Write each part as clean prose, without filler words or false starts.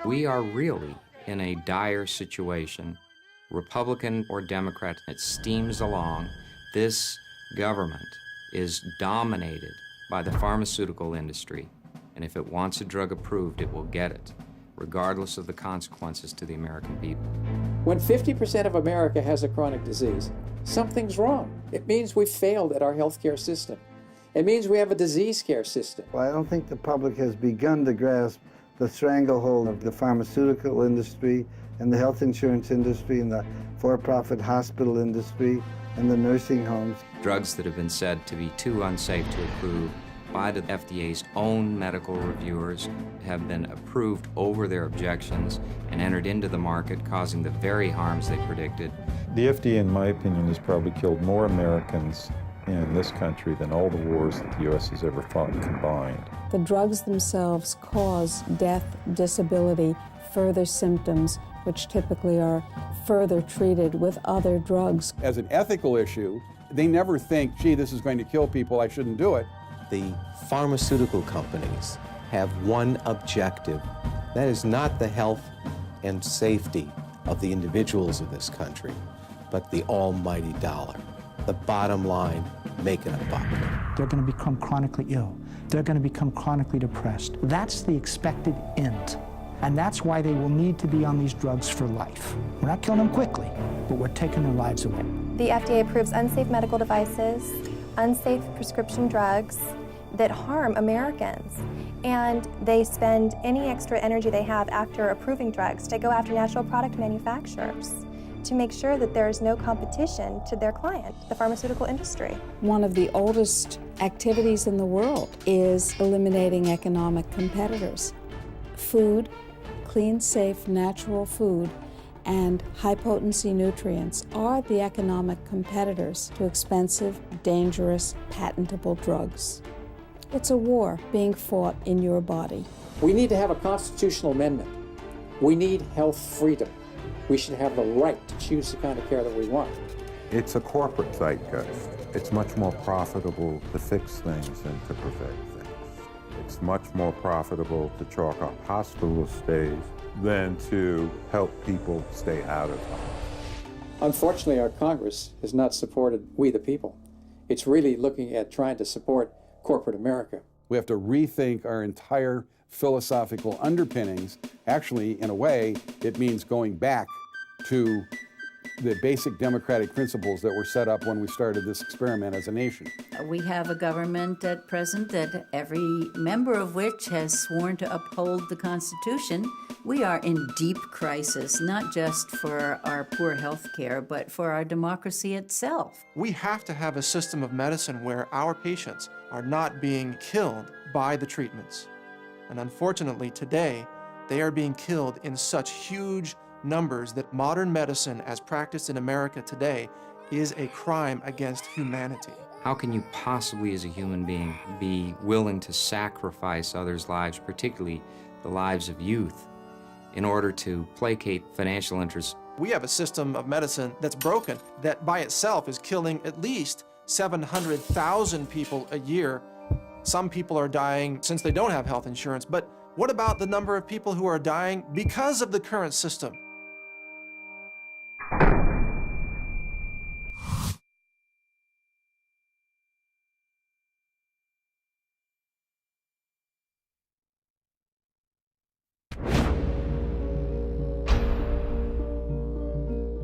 We are really in a dire situation. Republican or Democrat, it steams along. This government is dominated by the pharmaceutical industry, and if it wants a drug approved, it will get it, regardless of the consequences to the American people. When 50% of America has a chronic disease, something's wrong. It means we've failed at our healthcare system. It means we have a disease care system. Well, I don't think the public has begun to grasp the stranglehold of the pharmaceutical industry and the health insurance industry and the for-profit hospital industry and the nursing homes. Drugs that have been said to be too unsafe to approve by the FDA's own medical reviewers have been approved over their objections and entered into the market, causing the very harms they predicted. The FDA, in my opinion, has probably killed more Americans in this country than all the wars that the U.S. has ever fought combined. The drugs themselves cause death, disability, further symptoms, which typically are further treated with other drugs. As an ethical issue, they never think, gee, this is going to kill people, I shouldn't do it. The pharmaceutical companies have one objective. That is not the health and safety of the individuals of this country, but the almighty dollar. The bottom line, making a buck. They're going to become chronically ill. They're going to become chronically depressed. That's the expected end. And that's why they will need to be on these drugs for life. We're not killing them quickly, but we're taking their lives away. The FDA approves unsafe medical devices, unsafe prescription drugs that harm Americans. And they spend any extra energy they have after approving drugs to go after natural product manufacturers to make sure that there is no competition to their client, the pharmaceutical industry. One of the oldest activities in the world is eliminating economic competitors. Food, clean, safe, natural food, and high-potency nutrients are the economic competitors to expensive, dangerous, patentable drugs. It's a war being fought in your body. We need to have a constitutional amendment. We need health freedom. We should have the right to choose the kind of care that we want. It's a corporate zeitgeist. It's much more profitable to fix things than to perfect things. It's much more profitable to chalk up hospital stays than to help people stay out of harm. Unfortunately, our Congress has not supported we the people. It's really looking at trying to support corporate America. We have to rethink our entire philosophical underpinnings. Actually, in a way, it means going back to the basic democratic principles that were set up when we started this experiment as a nation. We have a government at present that every member of which has sworn to uphold the Constitution. We are in deep crisis, not just for our poor health care, but for our democracy itself. We have to have a system of medicine where our patients are not being killed by the treatments. And unfortunately, today, they are being killed in such huge numbers that modern medicine, as practiced in America today, is a crime against humanity. How can you possibly, as a human being, be willing to sacrifice others' lives, particularly the lives of youth, in order to placate financial interests? We have a system of medicine that's broken, that by itself is killing at least 700,000 people a year. Some people are dying since they don't have health insurance, but what about the number of people who are dying because of the current system?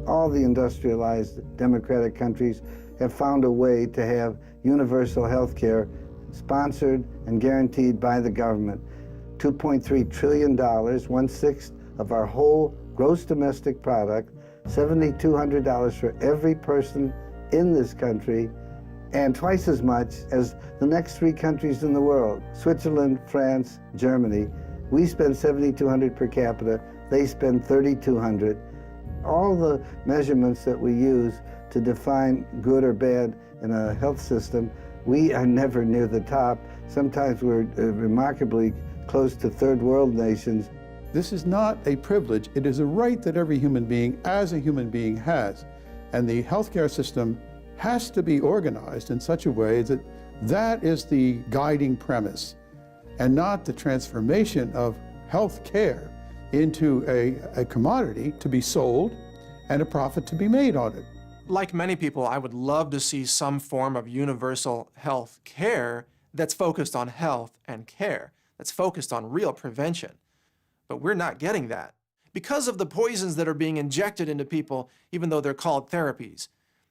All the industrialized democratic countries have found a way to have universal health care sponsored and guaranteed by the government. $2.3 trillion, 1/6 of our whole gross domestic product, $7,200 for every person in this country, and twice as much as the next 3 countries in the world, Switzerland, France, Germany. We spend $7,200 per capita, they spend $3,200. All the measurements that we use to define good or bad in a health system, we are never near the top. Sometimes we're remarkably close to third world nations. This is not a privilege. It is a right that every human being, as a human being, has. And the healthcare system has to be organized in such a way that that is the guiding premise, and not the transformation of health care into a commodity to be sold and a profit to be made on it. Like many people, I would love to see some form of universal health care that's focused on health and care, that's focused on real prevention. But we're not getting that because of the poisons that are being injected into people, even though they're called therapies,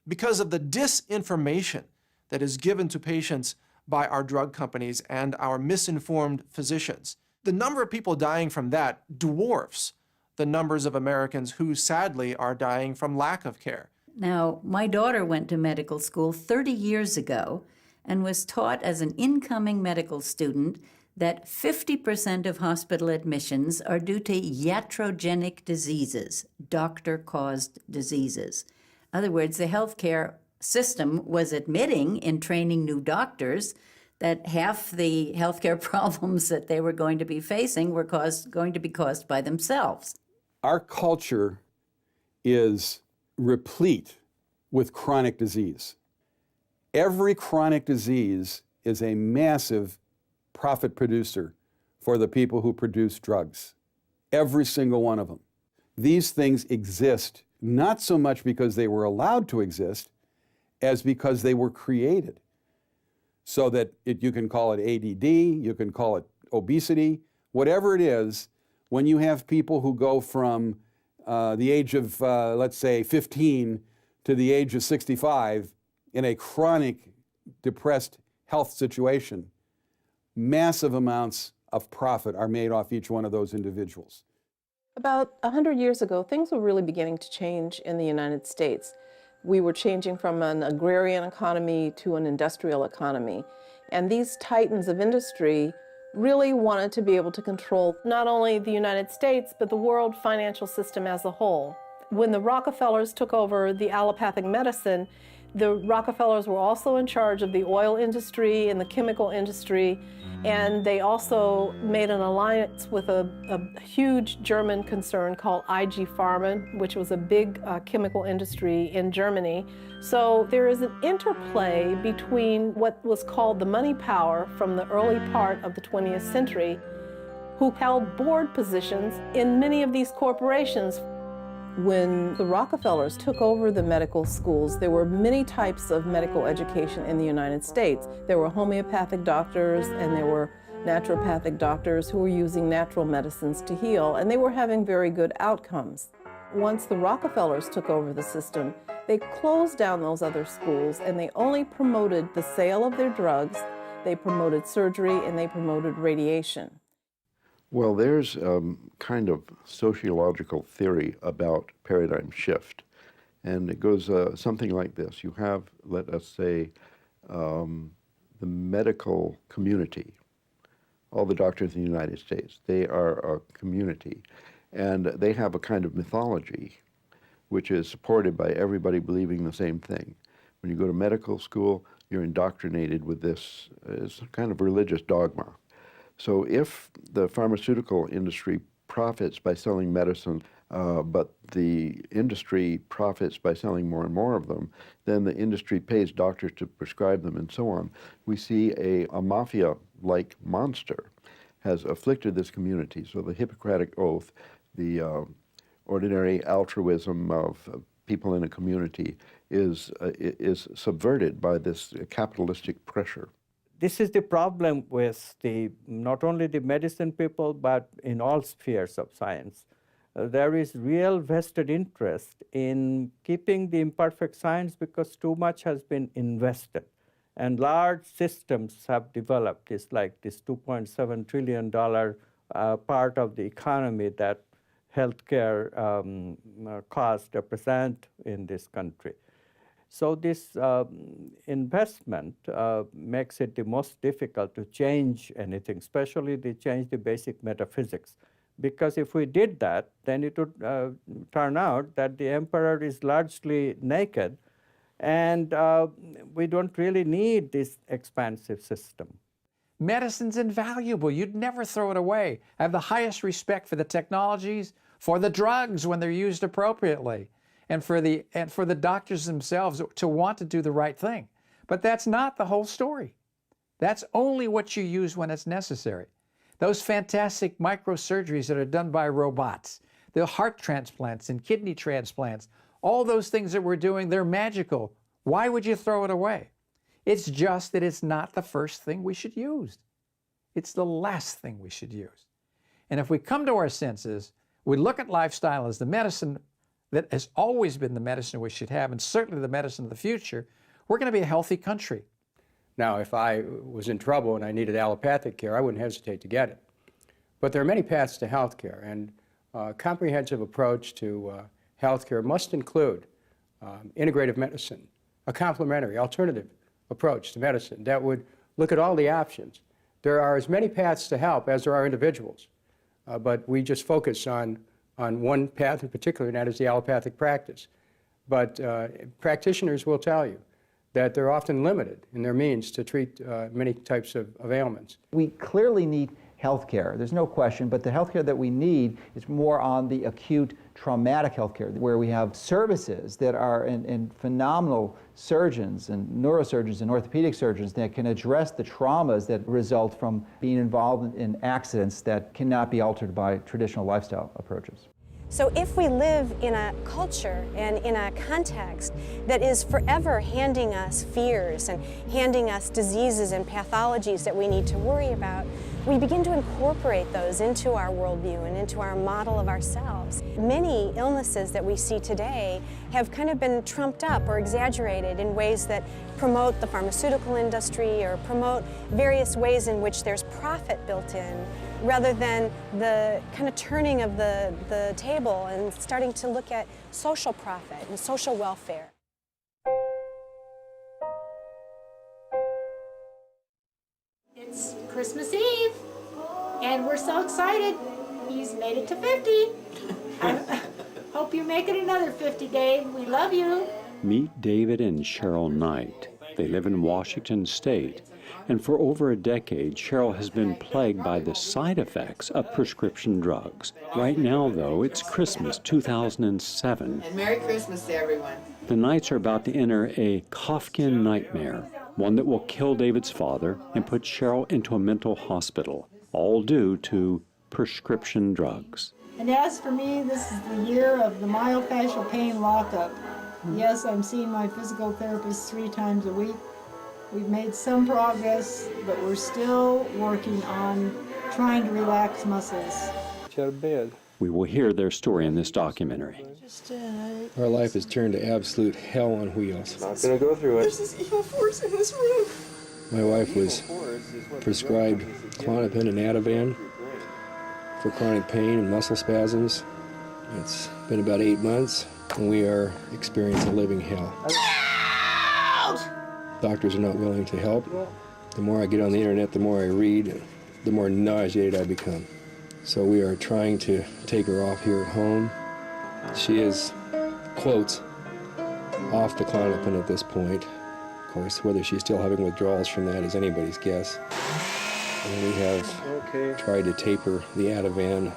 because of the disinformation that is given to patients by our drug companies and our misinformed physicians. The number of people dying from that dwarfs the numbers of Americans who sadly are dying from lack of care. Now, my daughter went to medical school 30 years ago and was taught as an incoming medical student that 50% of hospital admissions are due to iatrogenic diseases, doctor-caused diseases. In other words, the healthcare system was admitting in training new doctors that half the healthcare problems that they were going to be facing were going to be caused by themselves. Our culture is replete with chronic disease. Every chronic disease is a massive profit producer for the people who produce drugs. Every single one of them. These things exist not so much because they were allowed to exist as because they were created. So that you can call it ADD, you can call it obesity, whatever it is, when you have people who go from the age of, let's say, 15 to the age of 65 in a chronic depressed health situation, massive amounts of profit are made off each one of those individuals. About 100 years ago, things were really beginning to change in the United States. We were changing from an agrarian economy to an industrial economy. And these titans of industry really wanted to be able to control not only the United States, but the world financial system as a whole. When the Rockefellers took over the allopathic medicine, the Rockefellers were also in charge of the oil industry and the chemical industry, and they also made an alliance with a huge German concern called IG Farben, which was a big chemical industry in Germany. So there is an interplay between what was called the money power from the early part of the 20th century, who held board positions in many of these corporations. When the Rockefellers took over the medical schools, there were many types of medical education in the United States. There were homeopathic doctors and there were naturopathic doctors who were using natural medicines to heal, and they were having very good outcomes. Once the Rockefellers took over the system, they closed down those other schools and they only promoted the sale of their drugs, they promoted surgery, and they promoted radiation. Well, there's kind of sociological theory about paradigm shift, and it goes something like this. You have, let us say, the medical community, all the doctors in the United States. They are a community, and they have a kind of mythology which is supported by everybody believing the same thing. When you go to medical school, you're indoctrinated with this it's kind of religious dogma. So if the pharmaceutical industry profits by selling medicine, but the industry profits by selling more and more of them, then the industry pays doctors to prescribe them and so on. We see a mafia-like monster has afflicted this community. So the Hippocratic Oath, the ordinary altruism of people in a community is subverted by this capitalistic pressure. This is the problem with not only the medicine people, but in all spheres of science. There is real vested interest in keeping the imperfect science because too much has been invested. And large systems have developed. It's like this $2.7 trillion part of the economy that healthcare costs represent in this country. So this investment makes it the most difficult to change anything, especially to change the basic metaphysics. Because if we did that, then it would turn out that the emperor is largely naked, and we don't really need this expansive system. Medicine's invaluable. You'd never throw it away. I have the highest respect for the technologies, for the drugs when they're used appropriately, and for the doctors themselves to want to do the right thing. But that's not the whole story. That's only what you use when it's necessary. those fantastic microsurgeries that are done by robots, the heart transplants and kidney transplants, all those things that we're doing, they're magical. Why would you throw it away? It's just that it's not the first thing we should use. It's the last thing we should use. And if we come to our senses, we look at lifestyle as the medicine that has always been the medicine we should have, and certainly the medicine of the future, we're going to be a healthy country. Now, if I was in trouble and I needed allopathic care, I wouldn't hesitate to get it. But there are many paths to health care, and a comprehensive approach to health care must include integrative medicine, a complementary, alternative approach to medicine that would look at all the options. There are as many paths to help as there are individuals, but we just focus on one path in particular, and that is the allopathic practice. But practitioners will tell you that they're often limited in their means to treat many types of ailments. We clearly need health care, there's no question, but the health care that we need is more on the acute traumatic health care, where we have services that are in phenomenal surgeons and neurosurgeons and orthopedic surgeons that can address the traumas that result from being involved in accidents that cannot be altered by traditional lifestyle approaches. So if we live in a culture and in a context that is forever handing us fears and handing us diseases and pathologies that we need to worry about, we begin to incorporate those into our worldview and into our model of ourselves. Many illnesses that we see today have kind of been trumped up or exaggerated in ways that promote the pharmaceutical industry or promote various ways in which there's profit built in, rather than the kind of turning of the table and starting to look at social profit and social welfare. It's Christmas Eve, and we're so excited. He's made it to 50. I hope you make it another 50, Dave. We love you. Meet David and Cheryl Knight. They live in Washington State. And for over a decade, Cheryl has been plagued by the side effects of prescription drugs. Right now, though, it's Christmas 2007. And Merry Christmas to everyone. The Knights are about to enter a Kafkian nightmare, one that will kill David's father and put Cheryl into a mental hospital, all due to prescription drugs. And as for me, this is the year of the myofascial pain lockup. Yes, I'm seeing my physical therapist 3 times a week. We've made some progress, but we're still working on trying to relax muscles. We will hear their story in this documentary. Our life has turned to absolute hell on wheels. Not gonna go through it. There's this evil force in this room. My wife was prescribed Klonopin and Ativan for chronic pain and muscle spasms. It's been about 8 months, and we are experiencing a living hell. Doctors are not willing to help. The more I get on the internet, the more I read, the more nauseated I become. So we are trying to take her off here at home. She is, quotes, off the Klonopin at this point. Of course, whether she's still having withdrawals from that is anybody's guess. And we have tried to taper the Ativan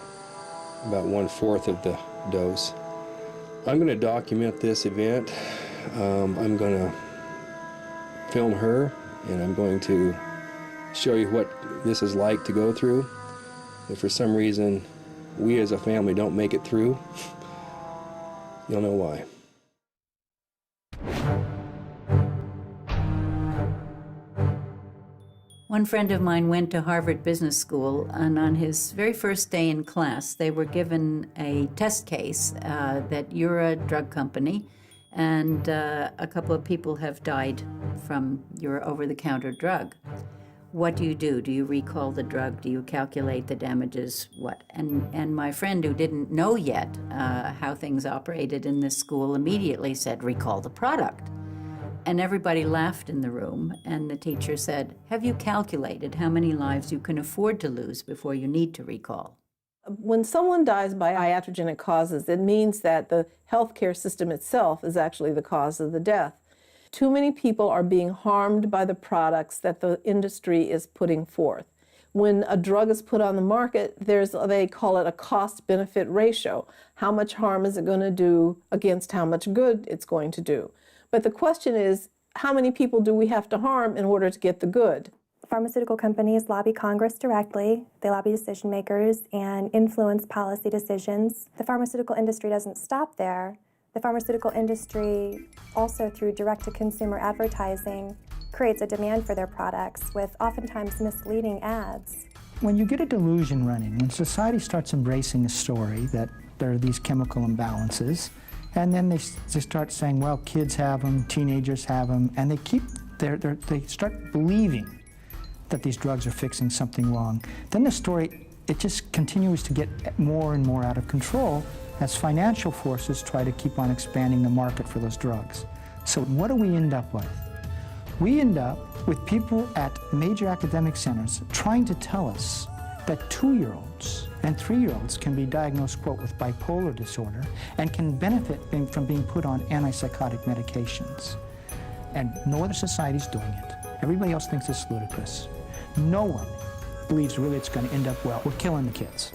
about 1/4 of the dose. I'm going to document this event. I'm going to film her, and I'm going to show you what this is like to go through. If for some reason we as a family don't make it through, you'll know why. One friend of mine went to Harvard Business School, and on his very first day in class, they were given a test case that you're a drug company, and a couple of people have died from your over-the-counter drug. What do? Do you recall the drug? Do you calculate the damages? What? And my friend, who didn't know yet how things operated in this school, immediately said, recall the product. And everybody laughed in the room, and the teacher said, have you calculated how many lives you can afford to lose before you need to recall? When someone dies by iatrogenic causes, it means that the healthcare system itself is actually the cause of the death. Too many people are being harmed by the products that the industry is putting forth. When a drug is put on the market, they call it a cost-benefit ratio. How much harm is it going to do against how much good it's going to do? But the question is, how many people do we have to harm in order to get the good? Pharmaceutical companies lobby Congress directly, they lobby decision makers and influence policy decisions. The pharmaceutical industry doesn't stop there. The pharmaceutical industry, also through direct-to-consumer advertising, creates a demand for their products with oftentimes misleading ads. When you get a delusion running, when society starts embracing a story that there are these chemical imbalances, and then they start saying, well, kids have them, teenagers have them, and they start believing that these drugs are fixing something wrong. Then the story, it just continues to get more and more out of control as financial forces try to keep on expanding the market for those drugs. So what do we end up with? We end up with people at major academic centers trying to tell us that 2-year-olds and 3-year-olds can be diagnosed, quote, with bipolar disorder and can benefit from being put on antipsychotic medications. And no other society's doing it. Everybody else thinks it's ludicrous. No one believes really it's going to end up well. We're killing the kids.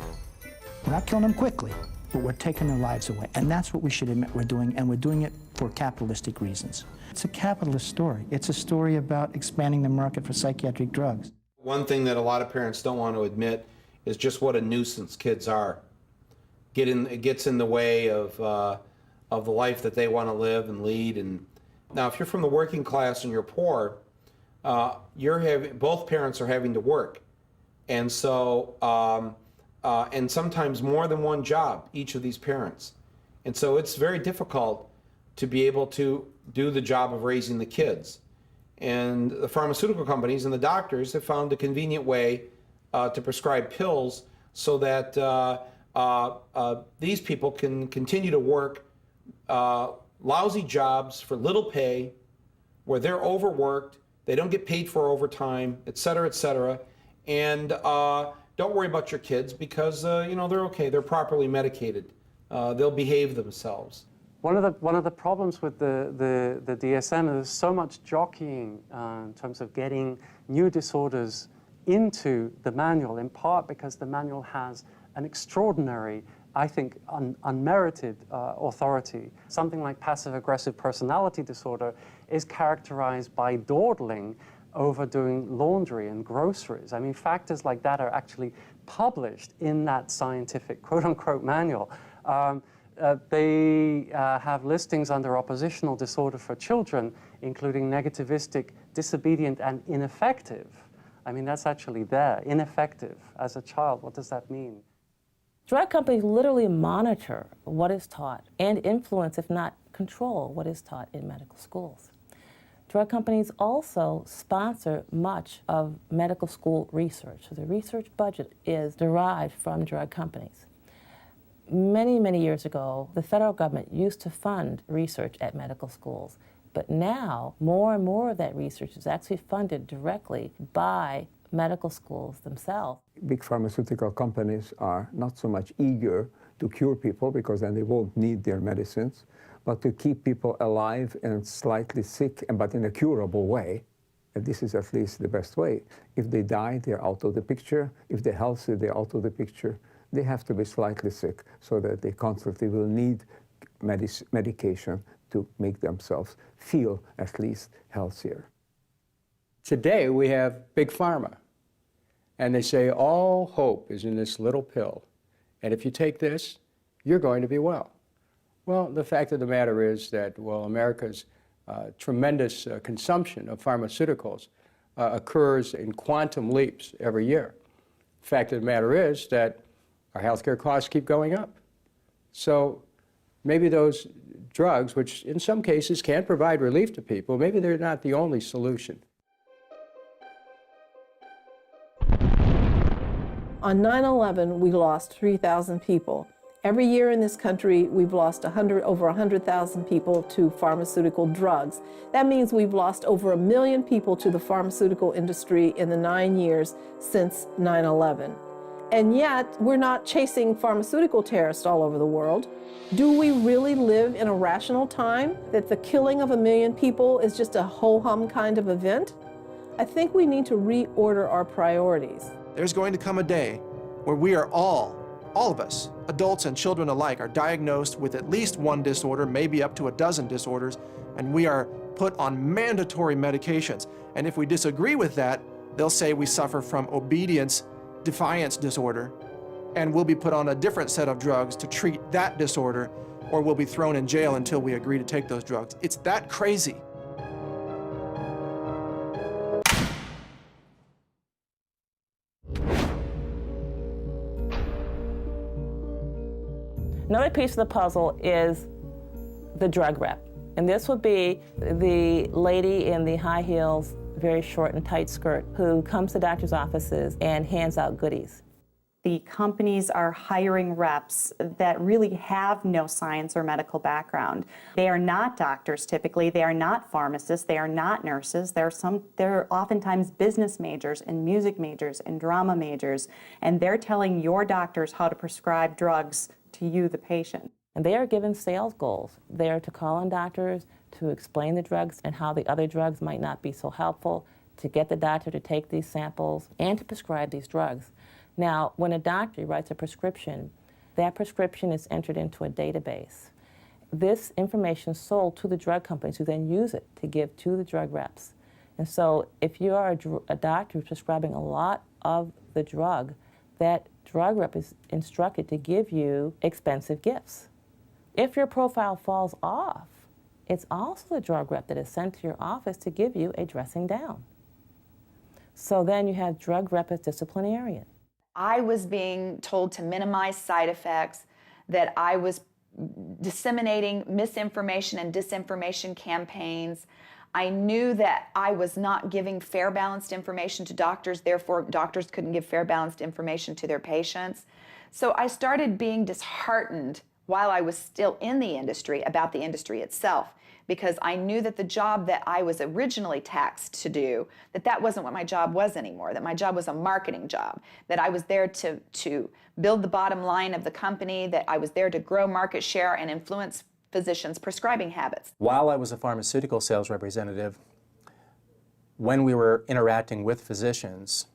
We're not killing them quickly, but we're taking their lives away. And that's what we should admit we're doing, and we're doing it for capitalistic reasons. It's a capitalist story. It's a story about expanding the market for psychiatric drugs. One thing that a lot of parents don't want to admit is just what a nuisance kids are. It gets in the way of the life that they want to live and lead. And now, if you're from the working class and you're poor, both parents are having to work, and so and sometimes more than one job, each of these parents, and so it's very difficult to be able to do the job of raising the kids. And the pharmaceutical companies and the doctors have found a convenient way to prescribe pills so that these people can continue to work lousy jobs for little pay, where they're overworked, they don't get paid for overtime, et cetera, and don't worry about your kids because they're okay, they're properly medicated, they'll behave themselves. One of the problems with the DSM is there's so much jockeying in terms of getting new disorders into the manual, in part because the manual has an extraordinary, I think, unmerited authority. Something like passive-aggressive personality disorder is characterized by dawdling over doing laundry and groceries. I mean, factors like that are actually published in that scientific quote-unquote manual. They have listings under oppositional disorder for children, including negativistic, disobedient, and ineffective. I mean, that's actually there, ineffective as a child. What does that mean? Drug companies literally monitor what is taught and influence, if not control, what is taught in medical schools. Drug companies also sponsor much of medical school research. So the research budget is derived from drug companies. Many, many years ago, the federal government used to fund research at medical schools, but now more and more of that research is actually funded directly by medical schools themselves. Big pharmaceutical companies are not so much eager to cure people because then they won't need their medicines, but to keep people alive and slightly sick, but in a curable way. And this is at least the best way. If they die, they're out of the picture. If they're healthy, they're out of the picture. They have to be slightly sick so that they constantly will need medication to make themselves feel at least healthier. Today we have Big Pharma, and they say all hope is in this little pill, and if you take this, you're going to be well. Well, the fact of the matter is that, well, America's tremendous consumption of pharmaceuticals occurs in quantum leaps every year. The fact of the matter is that our healthcare costs keep going up. So maybe those drugs, which in some cases can provide relief to people, maybe they're not the only solution. On 9/11, we lost 3,000 people. Every year in this country, we've lost over 100,000 people to pharmaceutical drugs. That means we've lost over 1 million people to the pharmaceutical industry in the 9 years since 9/11. And yet, we're not chasing pharmaceutical terrorists all over the world. Do we really live in a rational time that the killing of 1 million people is just a ho-hum kind of event? I think we need to reorder our priorities. There's going to come a day where we are all of us, adults and children alike, are diagnosed with at least one disorder, maybe up to a dozen disorders, and we are put on mandatory medications. And if we disagree with that, They'll say we suffer from obedience defiance disorder, and we'll be put on a different set of drugs to treat that disorder, or we'll be thrown in jail until we agree to take those drugs. It's that crazy. Another piece of the puzzle is the drug rep. And this would be the lady in the high heels, very short and tight skirt, who comes to doctors' offices and hands out goodies. The companies are hiring reps that really have no science or medical background. They are not doctors typically, they are not pharmacists, they are not nurses. They're oftentimes business majors and music majors and drama majors, and they're telling your doctors how to prescribe drugs to you, the patient. And they are given sales goals. They are to call on doctors, to explain the drugs and how the other drugs might not be so helpful, to get the doctor to take these samples, and to prescribe these drugs. Now, when a doctor writes a prescription, that prescription is entered into a database. This information is sold to the drug companies who then use it to give to the drug reps. And so if you are a doctor who's prescribing a lot of the drug, that drug rep is instructed to give you expensive gifts. If your profile falls off, it's also the drug rep that is sent to your office to give you a dressing down. So then you have drug rep as disciplinarian. I was being told to minimize side effects, that I was disseminating misinformation and disinformation campaigns. I knew that I was not giving fair, balanced information to doctors, therefore doctors couldn't give fair, balanced information to their patients. So I started being disheartened while I was still in the industry about the industry itself, because I knew that the job that I was originally taxed to do, that wasn't what my job was anymore, that my job was a marketing job, that I was there to build the bottom line of the company, that I was there to grow market share and influence physicians' prescribing habits. While I was a pharmaceutical sales representative, when we were interacting with physicians,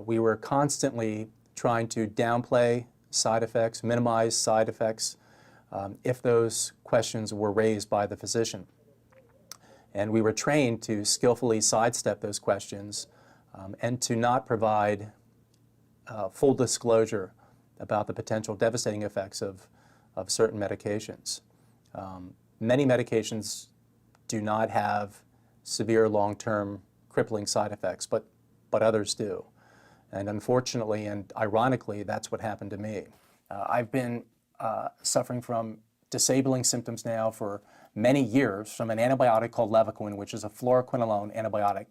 we were constantly trying to downplay side effects, minimize side effects, if those questions were raised by the physician. And we were trained to skillfully sidestep those questions and to not provide full disclosure about the potential devastating effects of certain medications. Many medications do not have severe long-term crippling side effects, but others do. And unfortunately and ironically, that's what happened to me. I've been suffering from disabling symptoms now for many years from an antibiotic called Levaquin, which is a fluoroquinolone antibiotic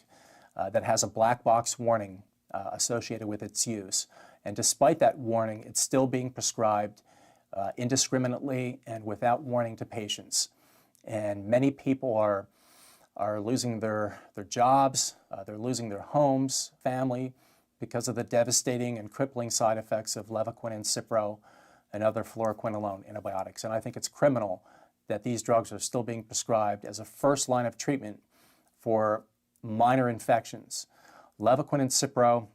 that has a black box warning associated with its use. And despite that warning, it's still being prescribed indiscriminately and without warning to patients. And many people are losing their jobs, they're losing their homes, family, because of the devastating and crippling side effects of Levaquin and Cipro and other fluoroquinolone antibiotics. And I think it's criminal that these drugs are still being prescribed as a first line of treatment for minor infections. Levaquin and Cipro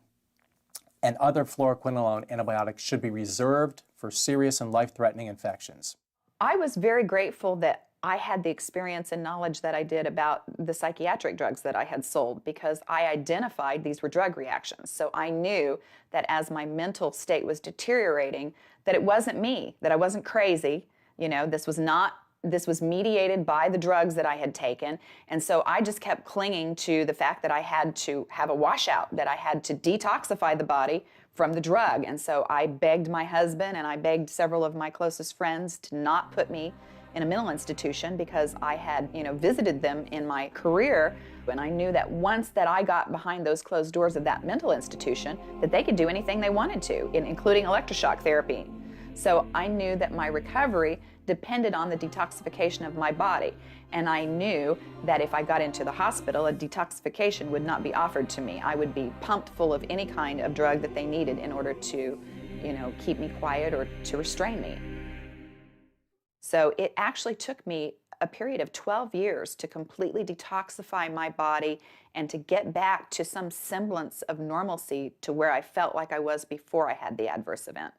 and other fluoroquinolone antibiotics should be reserved for serious and life-threatening infections. I was very grateful that I had the experience and knowledge that I did about the psychiatric drugs that I had sold, because I identified these were drug reactions. So I knew that as my mental state was deteriorating, that it wasn't me, that I wasn't crazy. You know, this was mediated by the drugs that I had taken. And so I just kept clinging to the fact that I had to have a washout, that I had to detoxify the body from the drug. And so I begged my husband and I begged several of my closest friends to not put me in a mental institution, because I had, visited them in my career, and I knew that once that I got behind those closed doors of that mental institution, that they could do anything they wanted to, including electroshock therapy. So I knew that my recovery depended on the detoxification of my body, and I knew that if I got into the hospital, a detoxification would not be offered to me. I would be pumped full of any kind of drug that they needed in order to, keep me quiet or to restrain me. So it actually took me a period of 12 years to completely detoxify my body and to get back to some semblance of normalcy to where I felt like I was before I had the adverse event.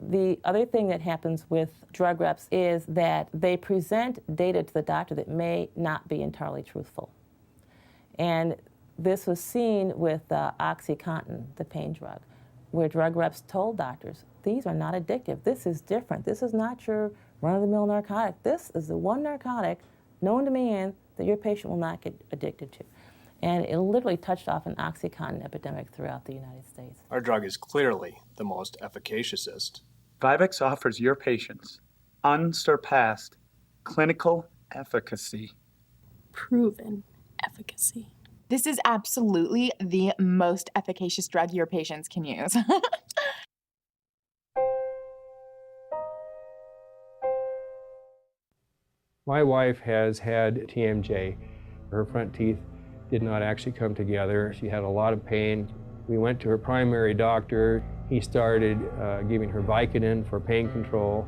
The other thing that happens with drug reps is that they present data to the doctor that may not be entirely truthful. And This was seen with OxyContin, the pain drug, where drug reps told doctors, these are not addictive. This is different. This is not your run-of-the-mill narcotic. This is the one narcotic known to man that your patient will not get addicted to. And it literally touched off an OxyContin epidemic throughout the United States. Our drug is clearly the most efficaciousest. Vivex offers your patients unsurpassed clinical efficacy. Proven efficacy. This is absolutely the most efficacious drug your patients can use. My wife has had TMJ. Her front teeth did not actually come together. She had a lot of pain. We went to her primary doctor. He started giving her Vicodin for pain control.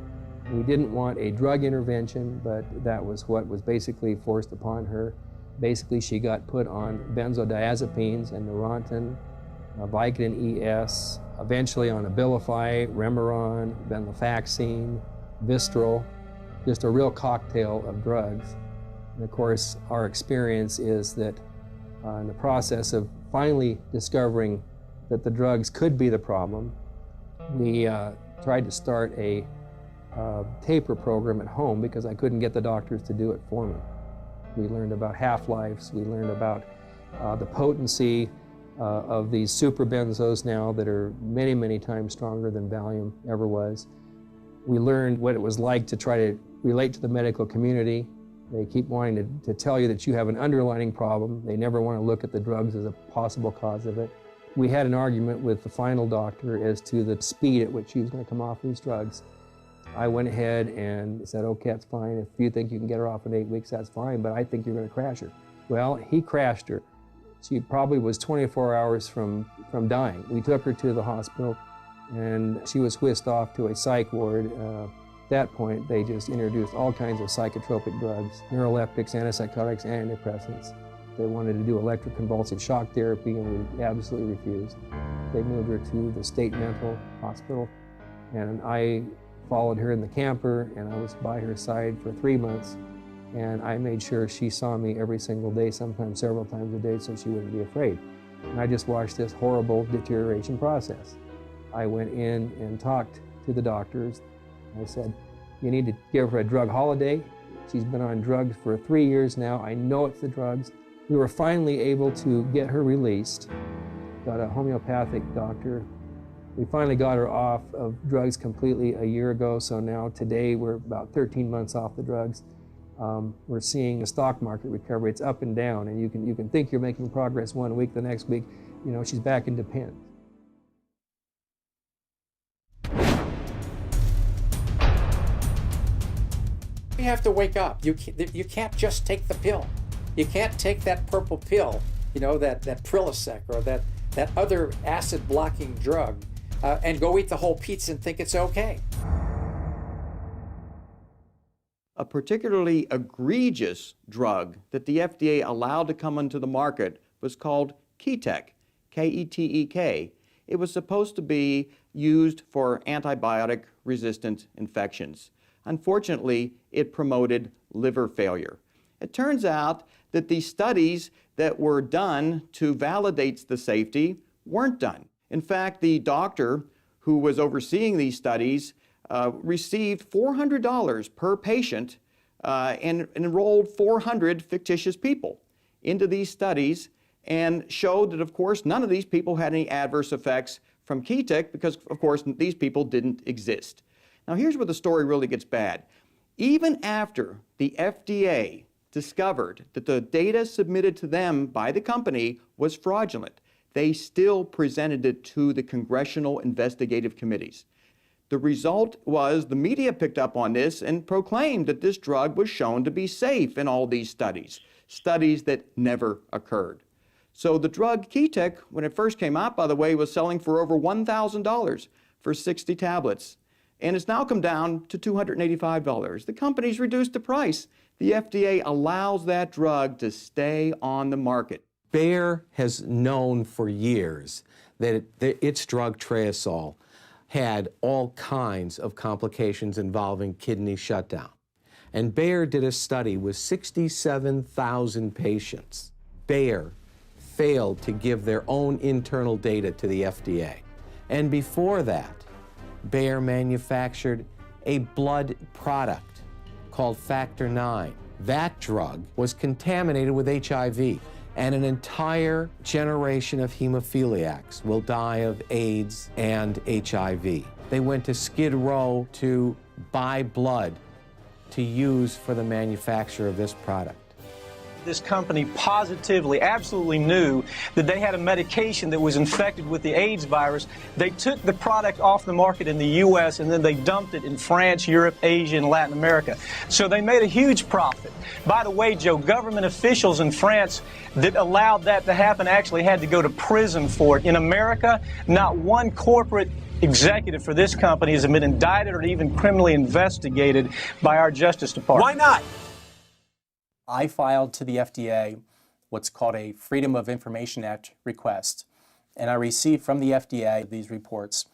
We didn't want a drug intervention, but that was what was basically forced upon her. Basically, she got put on benzodiazepines and Neurontin, Vicodin ES, eventually on Abilify, Remeron, venlafaxine, Vistral, just a real cocktail of drugs. And of course, our experience is that in the process of finally discovering that the drugs could be the problem, we tried to start a taper program at home because I couldn't get the doctors to do it for me. We learned about half-lives. We learned about the potency of these super benzos now that are many, many times stronger than Valium ever was. We learned what it was like to try to relate to the medical community. They keep wanting to tell you that you have an underlying problem. They never want to look at the drugs as a possible cause of it. We had an argument with the final doctor as to the speed at which she was going to come off these drugs. I went ahead and said, okay, that's fine. If you think you can get her off in 8 weeks, that's fine, but I think you're going to crash her. Well, he crashed her. She probably was 24 hours from dying. We took her to the hospital, and she was whisked off to a psych ward. At that point, they just introduced all kinds of psychotropic drugs, neuroleptics, antipsychotics, antidepressants. They wanted to do electroconvulsive shock therapy, and we absolutely refused. They moved her to the state mental hospital, and I followed her in the camper, and I was by her side for 3 months, and I made sure she saw me every single day, sometimes several times a day, so she wouldn't be afraid. And I just watched this horrible deterioration process. I went in and talked to the doctors. I said, you need to give her a drug holiday. She's been on drugs for 3 years now. I know it's the drugs. We were finally able to get her released. Got a homeopathic doctor. We finally got her off of drugs completely a year ago, so now today we're about 13 months off the drugs. We're seeing the stock market recovery. It's up and down, and you can think you're making progress one week, the next week, you know, she's back into pins. You have to wake up. You can't just take the pill. You can't take that purple pill, you know, that Prilosec or that other acid-blocking drug, and go eat the whole pizza and think it's okay. A particularly egregious drug that the FDA allowed to come onto the market was called Ketek, K-E-T-E-K. It was supposed to be used for antibiotic-resistant infections. Unfortunately, it promoted liver failure. It turns out that the studies that were done to validate the safety weren't done. In fact, the doctor who was overseeing these studies received $400 per patient and enrolled 400 fictitious people into these studies and showed that, of course, none of these people had any adverse effects from Ketek because, of course, these people didn't exist. Now, here's where the story really gets bad. Even after the FDA discovered that the data submitted to them by the company was fraudulent, they still presented it to the congressional investigative committees. The result was the media picked up on this and proclaimed that this drug was shown to be safe in all these studies that never occurred. So the drug Ketek, when it first came out, by the way, was selling for over $1,000 for 60 tablets. And it's now come down to $285. The company's reduced the price. The FDA allows that drug to stay on the market. Bayer has known for years that its drug Triazole had all kinds of complications involving kidney shutdown. And Bayer did a study with 67,000 patients. Bayer failed to give their own internal data to the FDA. And before that, Bayer manufactured a blood product called Factor IX. That drug was contaminated with HIV, and an entire generation of hemophiliacs will die of AIDS and HIV. They went to Skid Row to buy blood to use for the manufacture of this product. This company positively, absolutely knew that they had a medication that was infected with the AIDS virus. They took the product off the market in the U.S. and then they dumped it in France, Europe, Asia, and Latin America. So they made a huge profit. By the way, Joe, government officials in France that allowed that to happen actually had to go to prison for it. In America, not one corporate executive for this company has been indicted or even criminally investigated by our Justice Department. Why not? I filed to the FDA what's called a Freedom of Information Act request, and I received from the FDA these reports.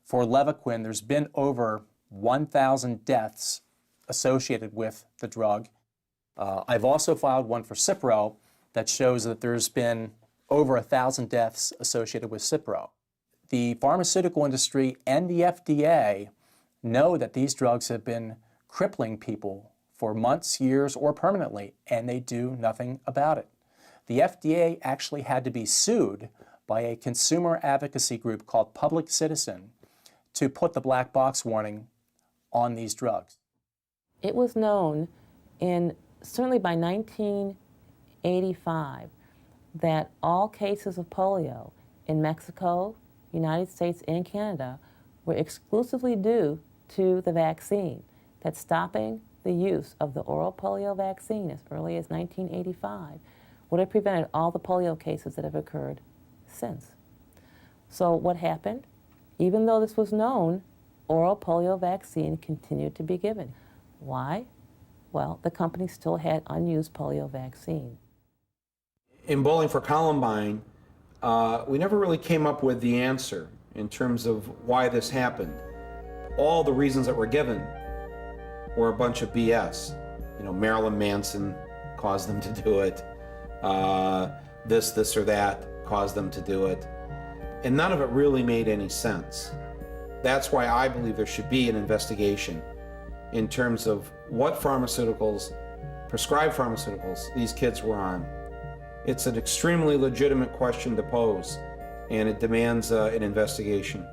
For Levaquin, there's been over 1,000 deaths associated with the drug. I've also filed one for Cipro that shows that there's been over 1,000 deaths associated with Cipro. The pharmaceutical industry and the FDA know that these drugs have been crippling people for months, years, or permanently, and they do nothing about it. The FDA actually had to be sued by a consumer advocacy group called Public Citizen to put the black box warning on these drugs. It was known certainly by 1985 that all cases of polio in Mexico, United States, and Canada were exclusively due to the vaccine, that stopping the use of the oral polio vaccine as early as 1985 would have prevented all the polio cases that have occurred since. So what happened? Even though this was known, oral polio vaccine continued to be given. Why? Well, the company still had unused polio vaccine. In Bowling for Columbine, we never really came up with the answer in terms of why this happened. All the reasons that were given were a bunch of BS. You know, Marilyn Manson caused them to do it. This or that caused them to do it. And none of it really made any sense. That's why I believe there should be an investigation in terms of what pharmaceuticals, prescribed pharmaceuticals, these kids were on. It's an extremely legitimate question to pose, and it demands an investigation.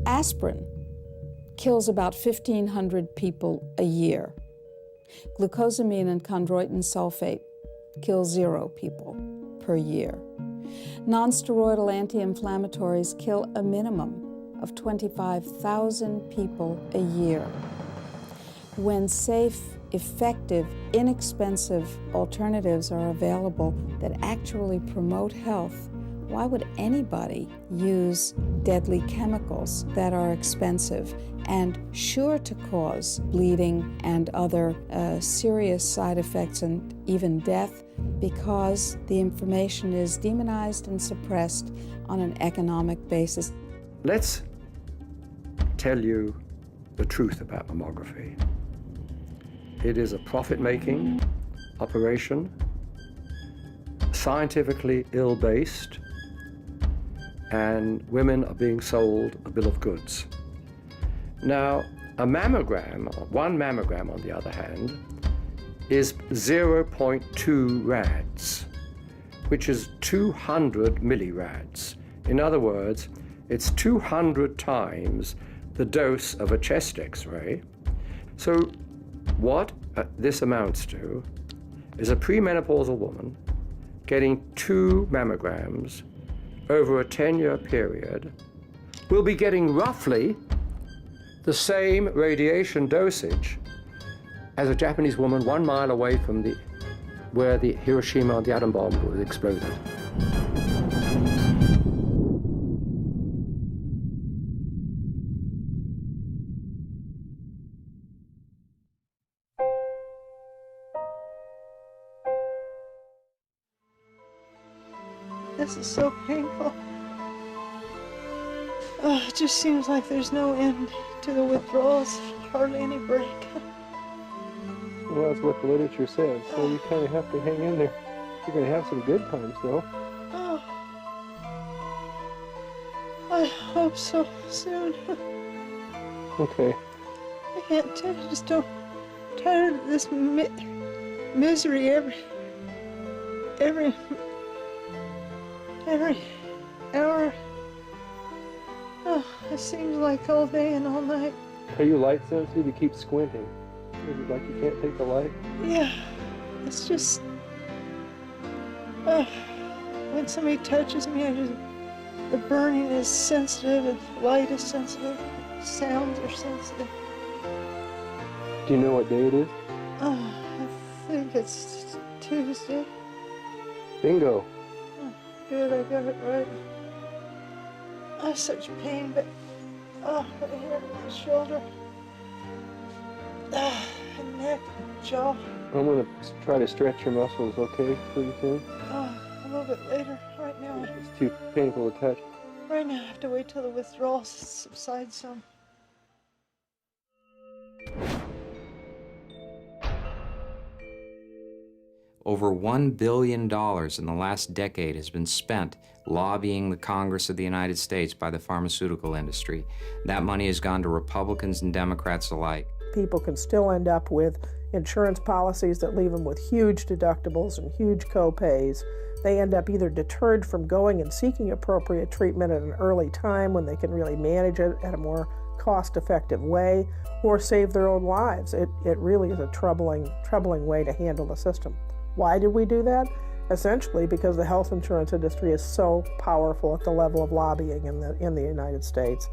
Aspirin kills about 1,500 people a year. Glucosamine and chondroitin sulfate kill 0 people per year. Non-steroidal anti-inflammatories kill a minimum of 25,000 people a year. When safe, effective, inexpensive alternatives are available that actually promote health, why would anybody use deadly chemicals that are expensive and sure to cause bleeding and other serious side effects and even death because the information is demonized and suppressed on an economic basis? Let's tell you the truth about mammography. It is a profit-making operation, scientifically ill-based, and women are being sold a bill of goods. Now, a mammogram, one mammogram on the other hand, is 0.2 rads, which is 200 millirads. In other words, it's 200 times the dose of a chest X-ray. So what this amounts to is a premenopausal woman getting 2 mammograms over a 10-year period will be getting roughly the same radiation dosage as a Japanese woman 1 mile away from where the Hiroshima and the atom bomb was exploded. This is so painful. It just seems like there's no end to the withdrawals, hardly any break. Well, that's what the literature says, so you kind of have to hang in there. You're going to have some good times, though. Oh. hope so soon. Okay. I can't tell you, just don't. Tired of this misery every hour. Oh, it seems like all day and all night. Are you light sensitive? You keep squinting. Is it like you can't take the light? Yeah, it's just when somebody touches me, the burning is sensitive, and light is sensitive, sounds are sensitive. Do you know what day it is? Oh, I think it's Tuesday. Bingo. Oh, good, I got it right. I have such pain, but right here in my shoulder, and neck, jaw. I'm going to try to stretch your muscles, okay, pretty soon? Oh, a little bit later. Right now, It's too painful to touch. right now I have to wait till the withdrawal subsides some. Over $1 billion in the last decade has been spent lobbying the Congress of the United States by the pharmaceutical industry. That money has gone to Republicans and Democrats alike. People can still end up with insurance policies that leave them with huge deductibles and huge co-pays. They end up either deterred from going and seeking appropriate treatment at an early time when they can really manage it at a more cost-effective way, or save their own lives. It really is a troubling way to handle the system. Why did we do that? Essentially because the health insurance industry is so powerful at the level of lobbying in the United States.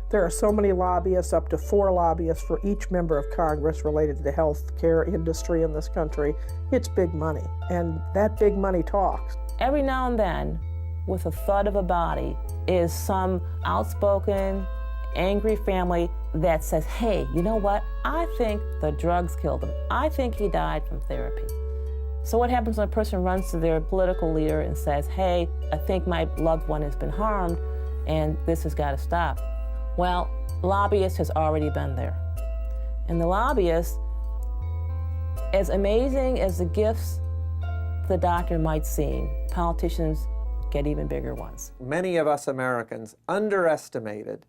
There are so many lobbyists, up to 4 lobbyists for each member of Congress related to the health care industry in this country. It's big money, and that big money talks. Every now and then, with a thud of a body, is some outspoken, angry family that says, hey, you know what? I think the drugs killed him. I think he died from therapy. So what happens when a person runs to their political leader and says, hey, I think my loved one has been harmed and this has got to stop? Well, lobbyist has already been there. And the lobbyist, as amazing as the gifts the doctor might seem, politicians get even bigger ones. Many of us Americans underestimated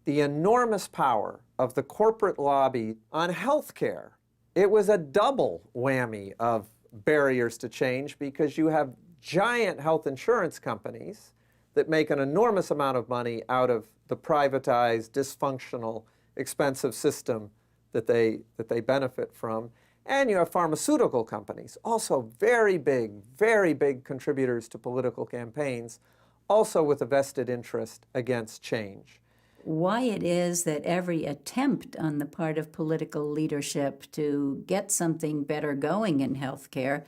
the enormous power of the corporate lobby on health care. It was a double whammy of barriers to change because you have giant health insurance companies that make an enormous amount of money out of the privatized, dysfunctional, expensive system that they benefit from. And you have pharmaceutical companies, also very big contributors to political campaigns, also with a vested interest against change. Why it is that every attempt on the part of political leadership to get something better going in healthcare,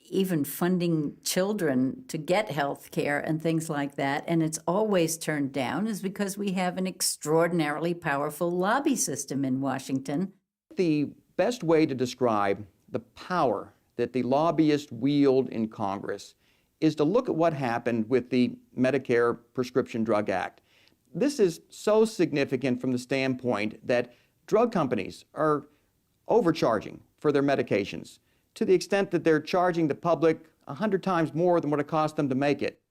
even funding children to get health care and things like that, and it's always turned down, is because we have an extraordinarily powerful lobby system in Washington. The best way to describe the power that the lobbyists wield in Congress is to look at what happened with the Medicare Prescription Drug Act. This is so significant from the standpoint that drug companies are overcharging for their medications, to the extent that they're charging the public 100 times more than what it cost them to make it.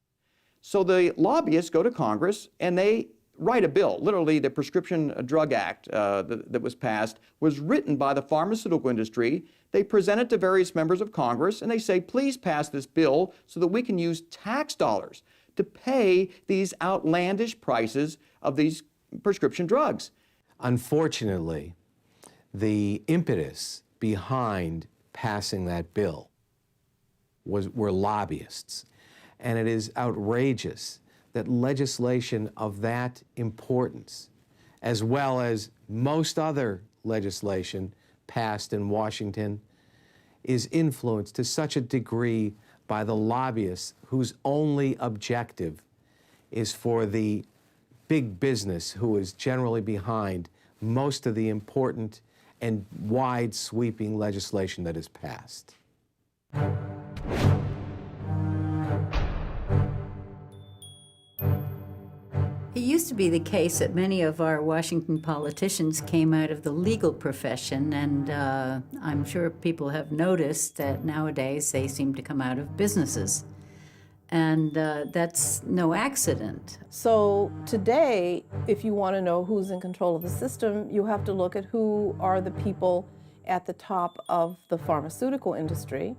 So the lobbyists go to Congress and they write a bill. Literally, the Prescription Drug Act that was passed was written by the pharmaceutical industry. They present it to various members of Congress and they say, please pass this bill so that we can use tax dollars to pay these outlandish prices of these prescription drugs. Unfortunately, the impetus behind passing that bill were lobbyists. And it is outrageous that legislation of that importance, as well as most other legislation passed in Washington, is influenced to such a degree by the lobbyists whose only objective is for the big business who is generally behind most of the important and wide sweeping legislation that is passed. It used to be the case that many of our Washington politicians came out of the legal profession, and I'm sure people have noticed that nowadays they seem to come out of businesses. And that's no accident. So today, if you want to know who's in control of the system, you have to look at who are the people at the top of the pharmaceutical industry.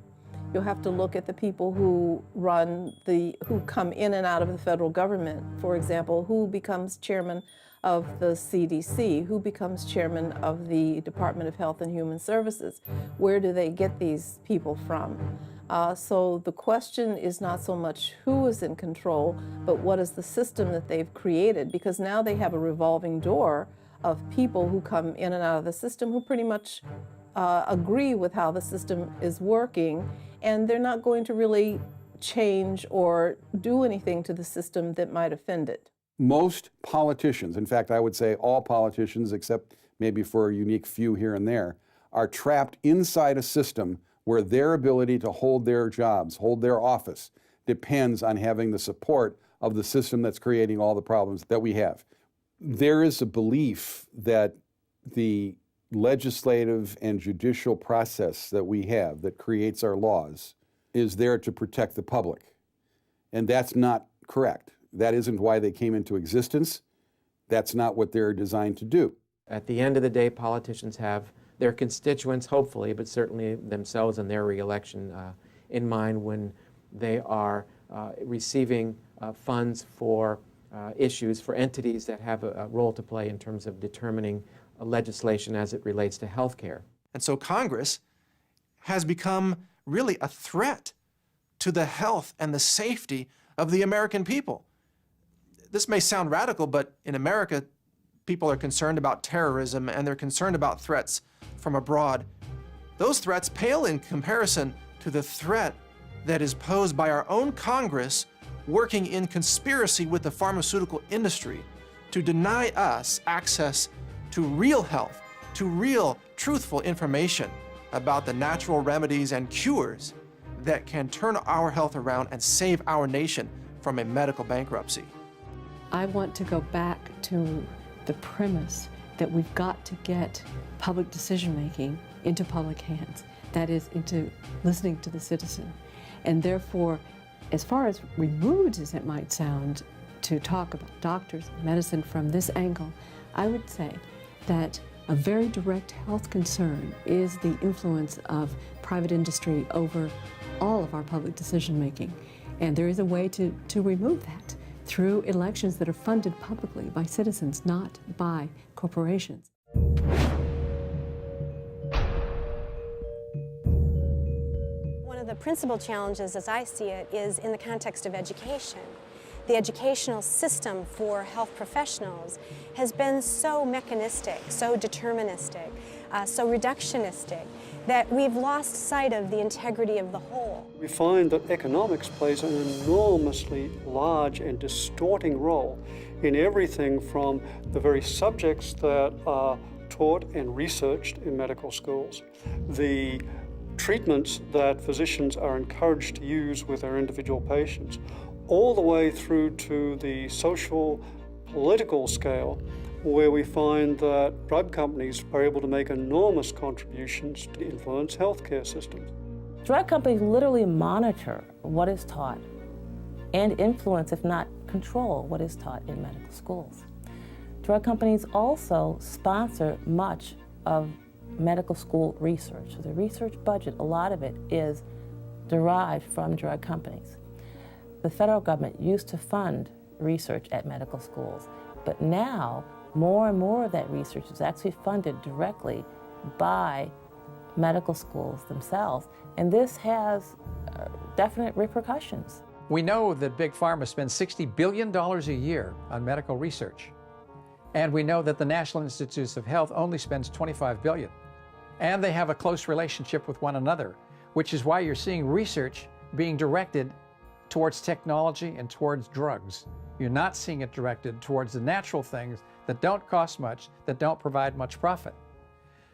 You'll have to look at the people who who come in and out of the federal government. For example, who becomes chairman of the CDC, who becomes chairman of the Department of Health and Human Services. Where do they get these people from? So the question is not so much who is in control, but what is the system that they've created? Because now they have a revolving door of people who come in and out of the system who pretty much agree with how the system is working, and they're not going to really change or do anything to the system that might offend it. Most politicians, in fact, I would say all politicians, except maybe for a unique few here and there, are trapped inside a system where their ability to hold their jobs, hold their office, depends on having the support of the system that's creating all the problems that we have. There is a belief that the legislative and judicial process that we have that creates our laws is there to protect the public. And that's not correct. That isn't why they came into existence. That's not what they're designed to do. At the end of the day, politicians have their constituents, hopefully, but certainly themselves and their reelection in mind when they are receiving funds for issues, for entities that have a role to play in terms of determining legislation as it relates to health care. And so Congress has become really a threat to the health and the safety of the American people. This may sound radical, but in America, people are concerned about terrorism and they're concerned about threats from abroad. Those threats pale in comparison to the threat that is posed by our own Congress working in conspiracy with the pharmaceutical industry to deny us access to real health, to real, truthful information about the natural remedies and cures that can turn our health around and save our nation from a medical bankruptcy. I want to go back to the premise that we've got to get public decision-making into public hands, that is, into listening to the citizen. And therefore, as far as removed as it might sound to talk about doctors and medicine from this angle, I would say that a very direct health concern is the influence of private industry over all of our public decision-making. And there is a way to remove that through elections that are funded publicly by citizens, not by corporations. One of the principal challenges, as I see it, is in the context of education. The educational system for health professionals has been so mechanistic, so deterministic, so reductionistic, that we've lost sight of the integrity of the whole. We find that economics plays an enormously large and distorting role in everything from the very subjects that are taught and researched in medical schools, the treatments that physicians are encouraged to use with their individual patients, all the way through to the social, political scale, where we find that drug companies are able to make enormous contributions to influence healthcare systems. Drug companies literally monitor what is taught and influence, if not control, what is taught in medical schools. Drug companies also sponsor much of medical school research. So the research budget, a lot of it is derived from drug companies. The federal government used to fund research at medical schools, but now more and more of that research is actually funded directly by medical schools themselves, and this has definite repercussions. We know that Big Pharma spends $60 billion a year on medical research, and we know that the National Institutes of Health only spends $25 billion, and they have a close relationship with one another, which is why you're seeing research being directed towards technology and towards drugs. You're not seeing it directed towards the natural things that don't cost much, that don't provide much profit.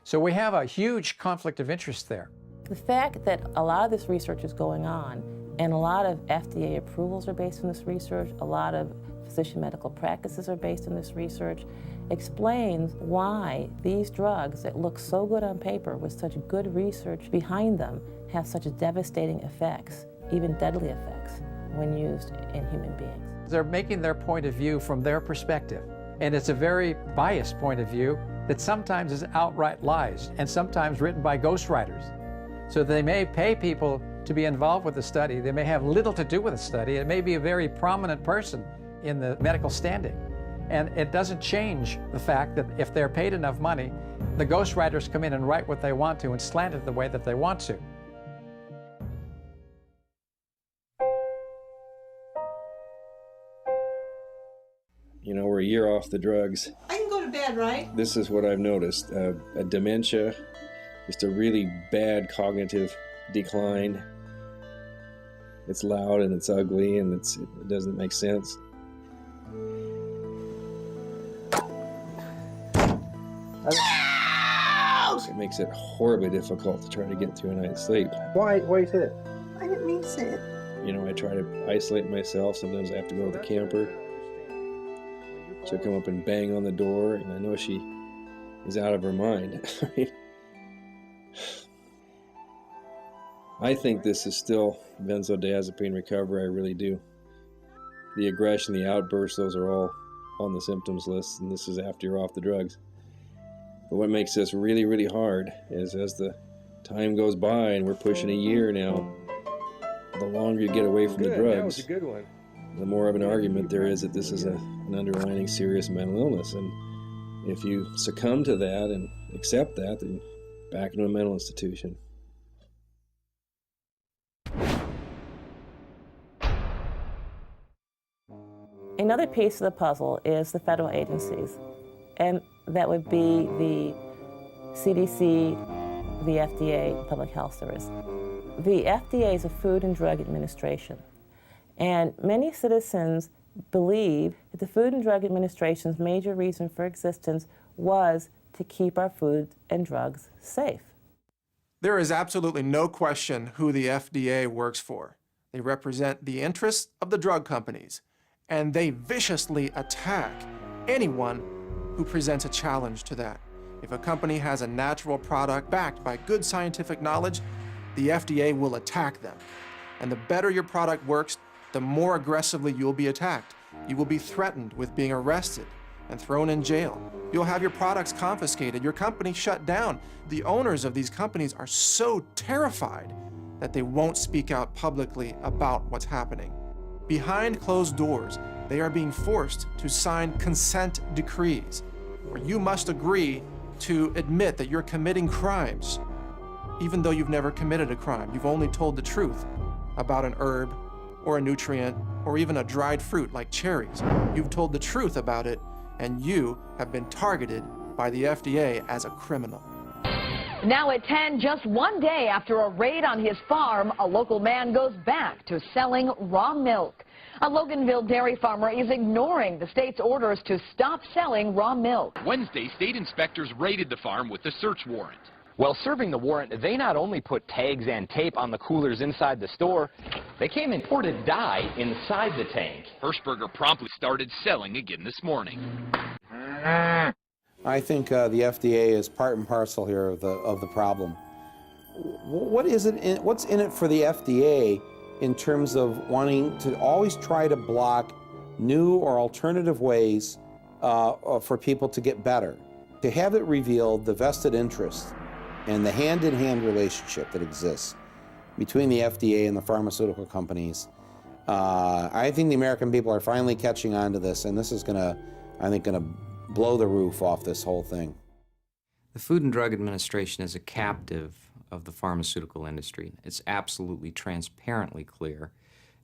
So we have a huge conflict of interest there. The fact that a lot of this research is going on and a lot of FDA approvals are based on this research, a lot of physician medical practices are based on this research, explains why these drugs that look so good on paper with such good research behind them have such devastating effects, even deadly effects, when used in human beings. They're making their point of view from their perspective. And it's a very biased point of view that sometimes is outright lies and sometimes written by ghostwriters. So they may pay people to be involved with the study. They may have little to do with the study. It may be a very prominent person in the medical standing. And it doesn't change the fact that if they're paid enough money, the ghostwriters come in and write what they want to and slant it the way that they want to. You know, we're a year off the drugs. I can go to bed, right? This is what I've noticed. A dementia, just a really bad cognitive decline. It's loud and it's ugly and it doesn't make sense. It makes it horribly difficult to try to get through a night's sleep. Why you say that? I didn't mean to say it. You know, I try to isolate myself. Sometimes I have to go to the camper. She'll come up and bang on the door, and I know she is out of her mind. I think this is still benzodiazepine recovery, I really do. The aggression, the outbursts, those are all on the symptoms list, and this is after you're off the drugs. But what makes this really, really hard is as the time goes by, and we're pushing a year now, the longer you get away from the drugs, that was a good one. the more of an argument there is that this is an underlying serious mental illness. And if you succumb to that and accept that, then back into a mental institution. Another piece of the puzzle is the federal agencies, and that would be the CDC, the FDA, Public Health Service. The FDA is a Food and Drug Administration, and many citizens believe that the Food and Drug Administration's major reason for existence was to keep our food and drugs safe. There is absolutely no question who the FDA works for. They represent the interests of the drug companies, and they viciously attack anyone who presents a challenge to that. If a company has a natural product backed by good scientific knowledge, the FDA will attack them. And the better your product works, the more aggressively you'll be attacked. You will be threatened with being arrested and thrown in jail. You'll have your products confiscated, your company shut down. The owners of these companies are so terrified that they won't speak out publicly about what's happening. Behind closed doors, they are being forced to sign consent decrees, where you must agree to admit that you're committing crimes, even though you've never committed a crime. You've only told the truth about an herb or a nutrient or even a dried fruit like cherries. You've told the truth about it, and you have been targeted by the FDA as a criminal. Now at 10, just one day after a raid on his farm, a local man goes back to selling raw milk. A Loganville dairy farmer is ignoring the state's orders to stop selling raw milk. Wednesday, state inspectors raided the farm with a search warrant. While serving the warrant, they not only put tags and tape on the coolers inside the store, they came and poured a dye inside the tank. Hirschberger promptly started selling again this morning. I think the FDA is part and parcel here of the problem. What is it? What's in it for the FDA in terms of wanting to always try to block new or alternative ways for people to get better? To have it revealed the vested interest and the hand-in-hand relationship that exists between the FDA and the pharmaceutical companies, I think the American people are finally catching on to this, and this is gonna blow the roof off this whole thing. The Food and Drug Administration is a captive of the pharmaceutical industry. It's absolutely transparently clear,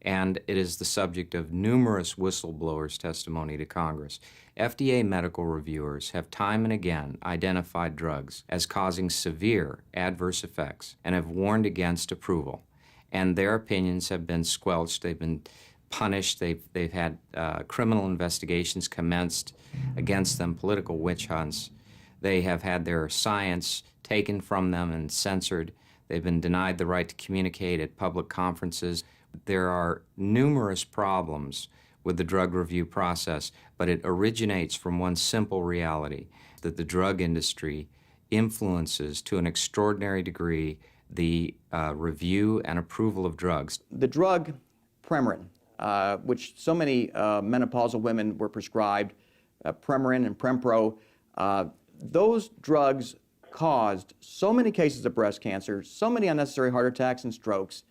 and it is the subject of numerous whistleblowers' testimony to Congress. FDA medical reviewers have time and again identified drugs as causing severe adverse effects and have warned against approval. And their opinions have been squelched. They've been punished. They've had criminal investigations commenced against them, political witch hunts. They have had their science taken from them and censored. They've been denied the right to communicate at public conferences. There are numerous problems with the drug review process, but it originates from one simple reality, that the drug industry influences to an extraordinary degree the review and approval of drugs. The drug Premarin which so many menopausal women were prescribed, Premarin and Prempro, those drugs caused so many cases of breast cancer, so many unnecessary heart attacks and strokes,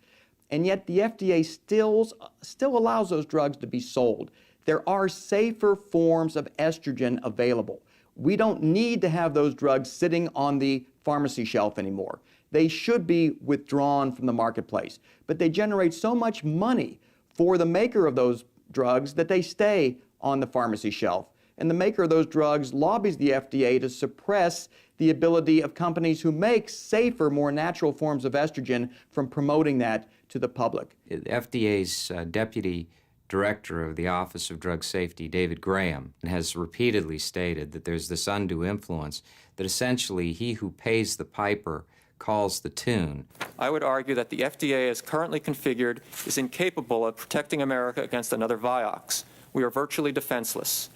and yet the FDA still allows those drugs to be sold. There are safer forms of estrogen available. We don't need to have those drugs sitting on the pharmacy shelf anymore. They should be withdrawn from the marketplace, but they generate so much money for the maker of those drugs that they stay on the pharmacy shelf. And the maker of those drugs lobbies the FDA to suppress the ability of companies who make safer, more natural forms of estrogen from promoting that to the public. The FDA's deputy director of the Office of Drug Safety, David Graham, has repeatedly stated that there's this undue influence, that essentially he who pays the piper calls the tune. I would argue that the FDA as currently configured is incapable of protecting America against another Vioxx. We are virtually defenseless.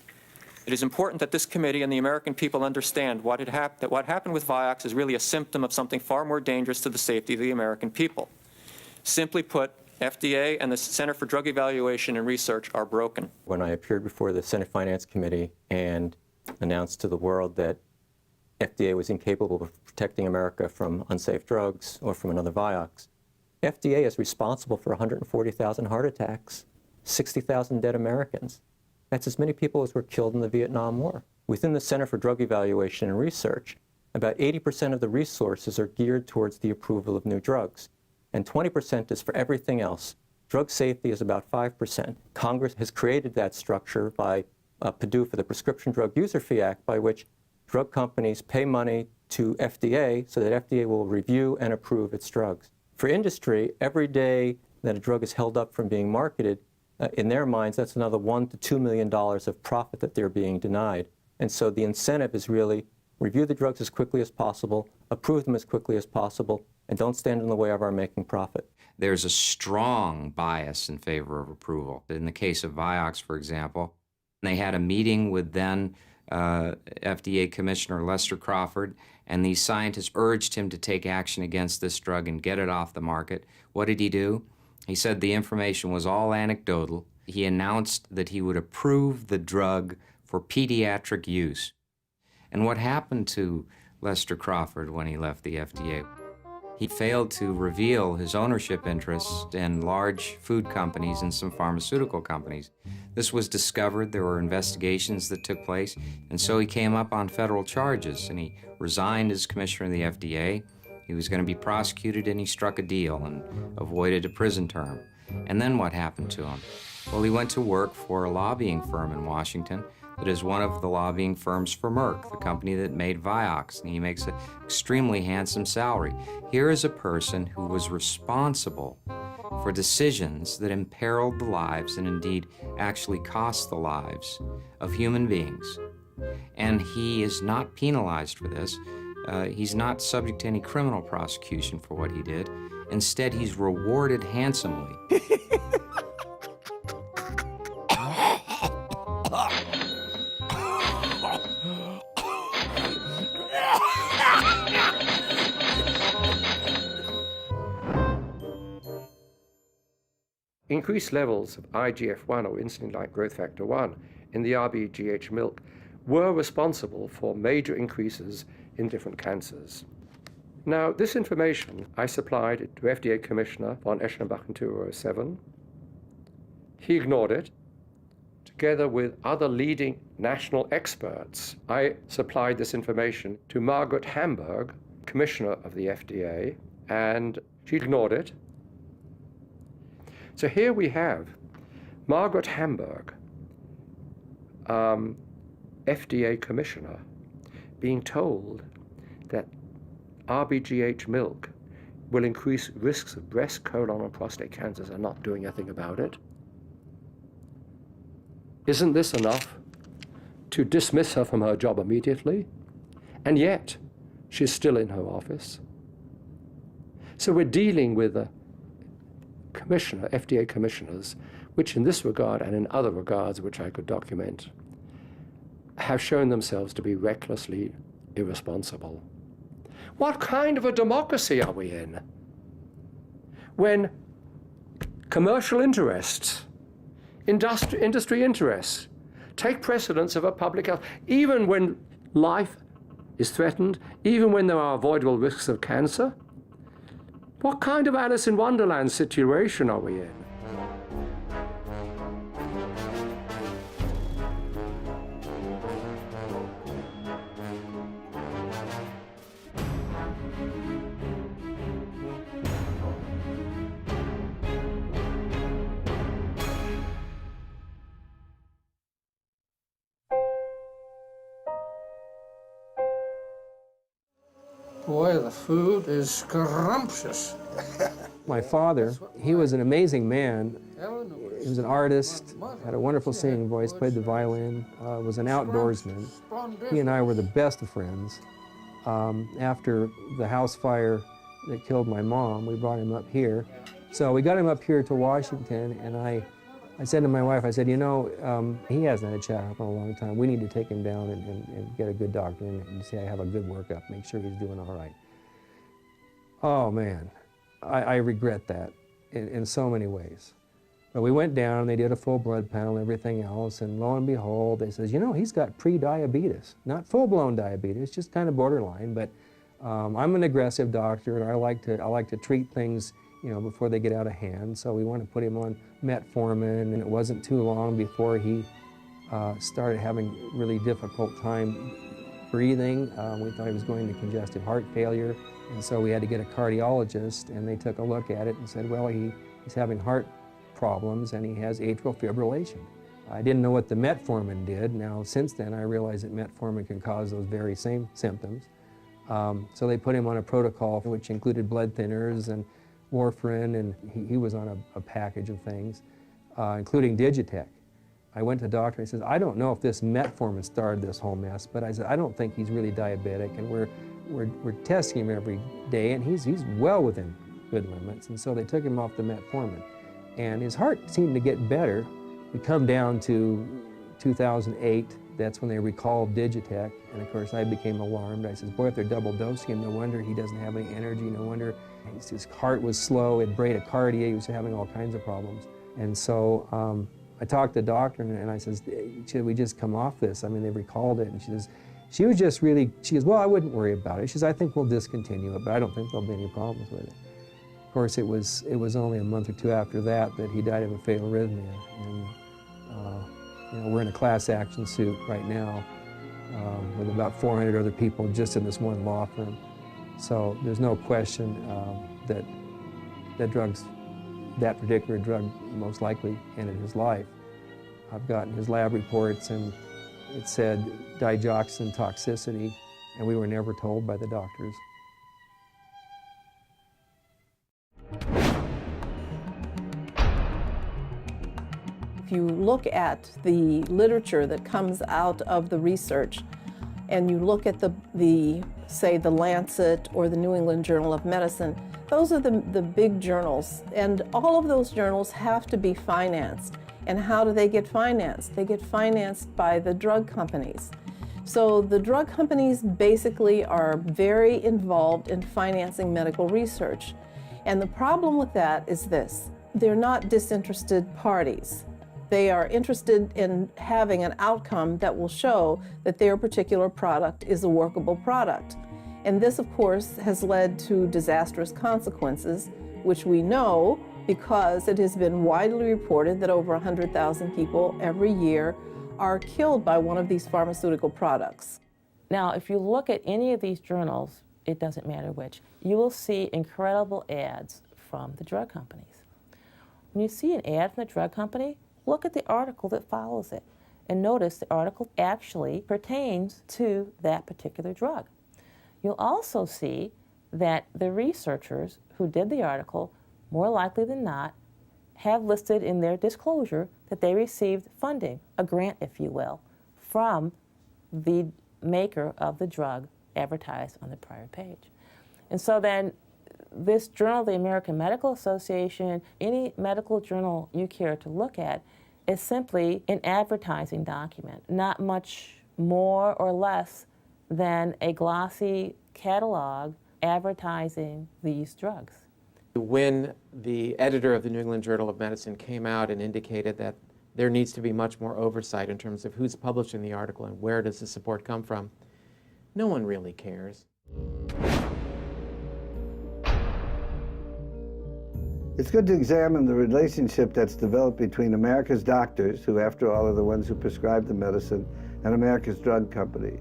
It is important that this committee and the American people understand that what happened with Vioxx is really a symptom of something far more dangerous to the safety of the American people. Simply put, FDA and the Center for Drug Evaluation and Research are broken. When I appeared before the Senate Finance Committee and announced to the world that FDA was incapable of protecting America from unsafe drugs or from another Vioxx, FDA is responsible for 140,000 heart attacks, 60,000 dead Americans. That's as many people as were killed in the Vietnam War. Within the Center for Drug Evaluation and Research, about 80% of the resources are geared towards the approval of new drugs, and 20% is for everything else. Drug safety is about 5%. Congress has created that structure by PDUFA, the Prescription Drug User Fee Act, by which drug companies pay money to FDA so that FDA will review and approve its drugs. For industry, every day that a drug is held up from being marketed, in their minds, that's another $1 to $2 million of profit that they're being denied. And so the incentive is really review the drugs as quickly as possible, approve them as quickly as possible, and don't stand in the way of our making profit. There's a strong bias in favor of approval. In the case of Vioxx, for example, they had a meeting with then FDA Commissioner Lester Crawford, and these scientists urged him to take action against this drug and get it off the market. What did he do? He said the information was all anecdotal. He announced that he would approve the drug for pediatric use. And what happened to Lester Crawford when he left the FDA? He failed to reveal his ownership interests in large food companies and some pharmaceutical companies. This was discovered, there were investigations that took place, and so he came up on federal charges, and he resigned as commissioner of the FDA. He was going to be prosecuted, and he struck a deal and avoided a prison term. And then what happened to him? Well, he went to work for a lobbying firm in Washington that is one of the lobbying firms for Merck, the company that made Vioxx, and he makes an extremely handsome salary. Here is a person who was responsible for decisions that imperiled the lives and indeed actually cost the lives of human beings. And he is not penalized for this. He's not subject to any criminal prosecution for what he did. Instead, he's rewarded handsomely. Increased levels of IGF-1 or insulin-like growth factor 1 in the RBGH milk were responsible for major increases in different cancers. Now, this information I supplied to FDA Commissioner von Eschenbach in 2007. He ignored it. Together with other leading national experts, I supplied this information to Margaret Hamburg, Commissioner of the FDA, and she ignored it. So here we have Margaret Hamburg, FDA Commissioner, being told that RBGH milk will increase risks of breast, colon, and prostate cancers and not doing anything about it. Isn't this enough to dismiss her from her job immediately? And yet, she's still in her office. So we're dealing with a commissioner, FDA commissioners, which in this regard and in other regards, which I could document, have shown themselves to be recklessly irresponsible. What kind of a democracy are we in when commercial interests industry interests take precedence over public health, even when life is threatened, even when there are avoidable risks of cancer. What kind of Alice in Wonderland situation are we in? Boy, the food is scrumptious. My father, he was an amazing man. He was an artist, had a wonderful singing voice, played the violin, was an outdoorsman. He and I were the best of friends. After the house fire that killed my mom, we brought him up here. So we got him up here to Washington, and I said to my wife, I said, you know, he hasn't had a checkup in a long time. We need to take him down and get a good doctor and say, have a good workup, make sure he's doing all right. Oh, man, I regret that in so many ways. But we went down, they did a full blood panel and everything else, and lo and behold, they says, you know, he's got pre-diabetes. Not full-blown diabetes, just kind of borderline, but I'm an aggressive doctor, and I like to treat things, you know, before they get out of hand. So we want to put him on metformin, and it wasn't too long before he started having really difficult time breathing. We thought he was going to congestive heart failure, and so we had to get a cardiologist, and they took a look at it and said, well, he's having heart problems and he has atrial fibrillation. I didn't know what the metformin did. Now, since then, I realized that metformin can cause those very same symptoms. So they put him on a protocol which included blood thinners and warfarin, and he was on a package of things, including Digitech. I went to the doctor and he says, I don't know if this metformin started this whole mess, but I said, I don't think he's really diabetic, and we're testing him every day, and he's well within good limits. And so they took him off the metformin, and his heart seemed to get better. We come down to 2008, that's when they recalled Digitech, and of course I became alarmed. I said, boy, if they're double dosing him, no wonder he doesn't have any energy, no wonder his heart was slow, it bradycardia, he was having all kinds of problems. And so I talked to the doctor, and I says, should we just come off this? I mean, they recalled it, and she was just really, she goes, well, I wouldn't worry about it. She says, I think we'll discontinue it, but I don't think there'll be any problems with it. Of course, it was only a month or two after that he died of a fatal arrhythmia. And you know, we're in a class action suit right now with about 400 other people just in this one law firm. So there's no question that that particular drug most likely ended his life. I've gotten his lab reports, and it said digoxin toxicity, and we were never told by the doctors. If you look at the literature that comes out of the research, and you look at say the Lancet or the New England Journal of Medicine, those are the big journals, and all of those journals have to be financed. And how do they get financed? They get financed by the drug companies. So the drug companies basically are very involved in financing medical research. And the problem with that is this: they're not disinterested parties. They are interested in having an outcome that will show that their particular product is a workable product. And this, of course, has led to disastrous consequences, which we know because it has been widely reported that over 100,000 people every year are killed by one of these pharmaceutical products. Now, if you look at any of these journals, it doesn't matter which, you will see incredible ads from the drug companies. When you see an ad from the drug company, look at the article that follows it, and notice the article actually pertains to that particular drug. You'll also see that the researchers who did the article, more likely than not, have listed in their disclosure that they received funding, a grant, if you will, from the maker of the drug advertised on the prior page. And so then this journal, the American Medical Association, any medical journal you care to look at, is simply an advertising document, not much more or less than a glossy catalog advertising these drugs. When the editor of the New England Journal of Medicine came out and indicated that there needs to be much more oversight in terms of who's publishing the article and where does the support come from. No one really cares. It's good to examine the relationship that's developed between America's doctors, who after all are the ones who prescribe the medicine, and America's drug company.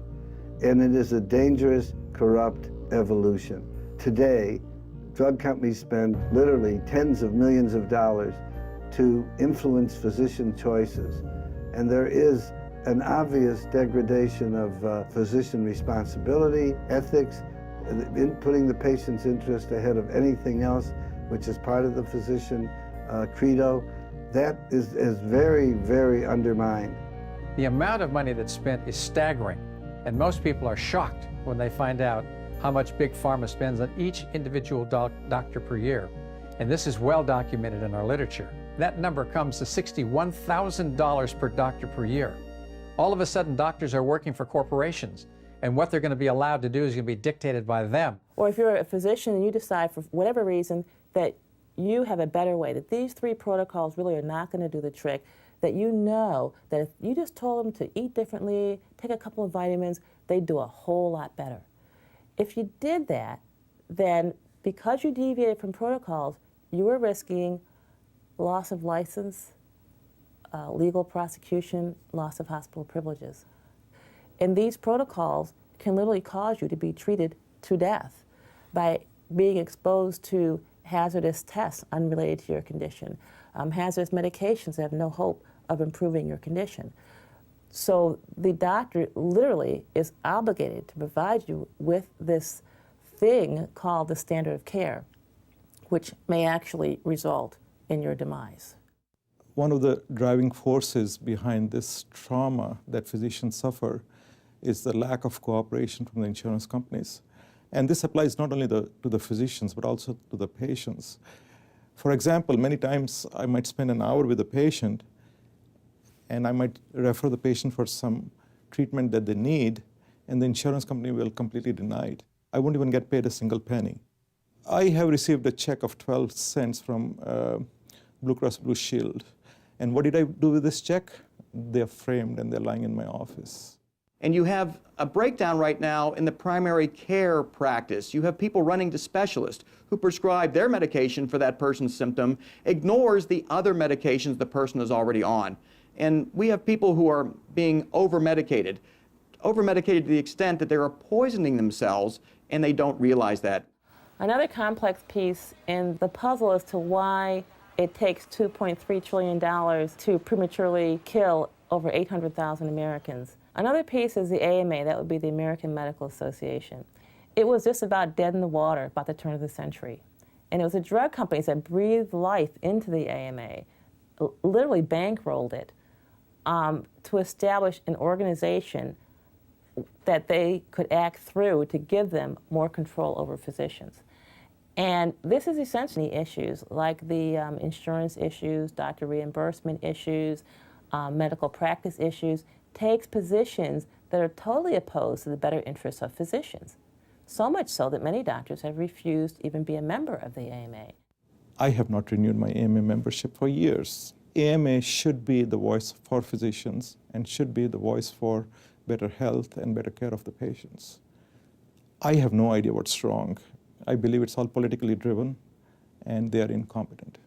And it is a dangerous, corrupt evolution. Today, drug companies spend literally tens of millions of dollars to influence physician choices. And there is an obvious degradation of physician responsibility, ethics, in putting the patient's interest ahead of anything else, which is part of the physician credo. That is very, very undermined. The amount of money that's spent is staggering, and most people are shocked when they find out how much Big Pharma spends on each individual doctor per year. And this is well documented in our literature. That number comes to $61,000 per doctor per year. All of a sudden, doctors are working for corporations, and what they're going to be allowed to do is going to be dictated by them. Or if you're a physician and you decide for whatever reason that you have a better way, that these 3 protocols really are not going to do the trick, that you know that if you just told them to eat differently, take a couple of vitamins, they'd do a whole lot better. If you did that, then because you deviated from protocols, you were risking loss of license, legal prosecution, loss of hospital privileges. And these protocols can literally cause you to be treated to death by being exposed to hazardous tests unrelated to your condition, hazardous medications that have no hope of improving your condition. So the doctor literally is obligated to provide you with this thing called the standard of care, which may actually result in your demise. One of the driving forces behind this trauma that physicians suffer is the lack of cooperation from the insurance companies. And this applies not only to the physicians, but also to the patients. For example, many times I might spend an hour with a patient, and I might refer the patient for some treatment that they need, and the insurance company will completely deny it. I won't even get paid a single penny. I have received a check of 12 cents from Blue Cross Blue Shield. And what did I do with this check? They're framed and they're lying in my office. And you have a breakdown right now in the primary care practice. You have people running to specialists who prescribe their medication for that person's symptom, ignores the other medications the person is already on. And we have people who are being over-medicated to the extent that they are poisoning themselves and they don't realize that. Another complex piece in the puzzle as to why it takes $2.3 trillion to prematurely kill over 800,000 Americans. Another piece is the AMA, that would be the American Medical Association. It was just about dead in the water about the turn of the century. And it was the drug companies that breathed life into the AMA, literally bankrolled it, to establish an organization that they could act through to give them more control over physicians. And this is essentially issues like the insurance issues, doctor reimbursement issues, medical practice issues, takes positions that are totally opposed to the better interests of physicians. So much so that many doctors have refused to even be a member of the AMA. I have not renewed my AMA membership for years. AMA should be the voice for physicians and should be the voice for better health and better care of the patients. I have no idea what's wrong. I believe it's all politically driven and they are incompetent.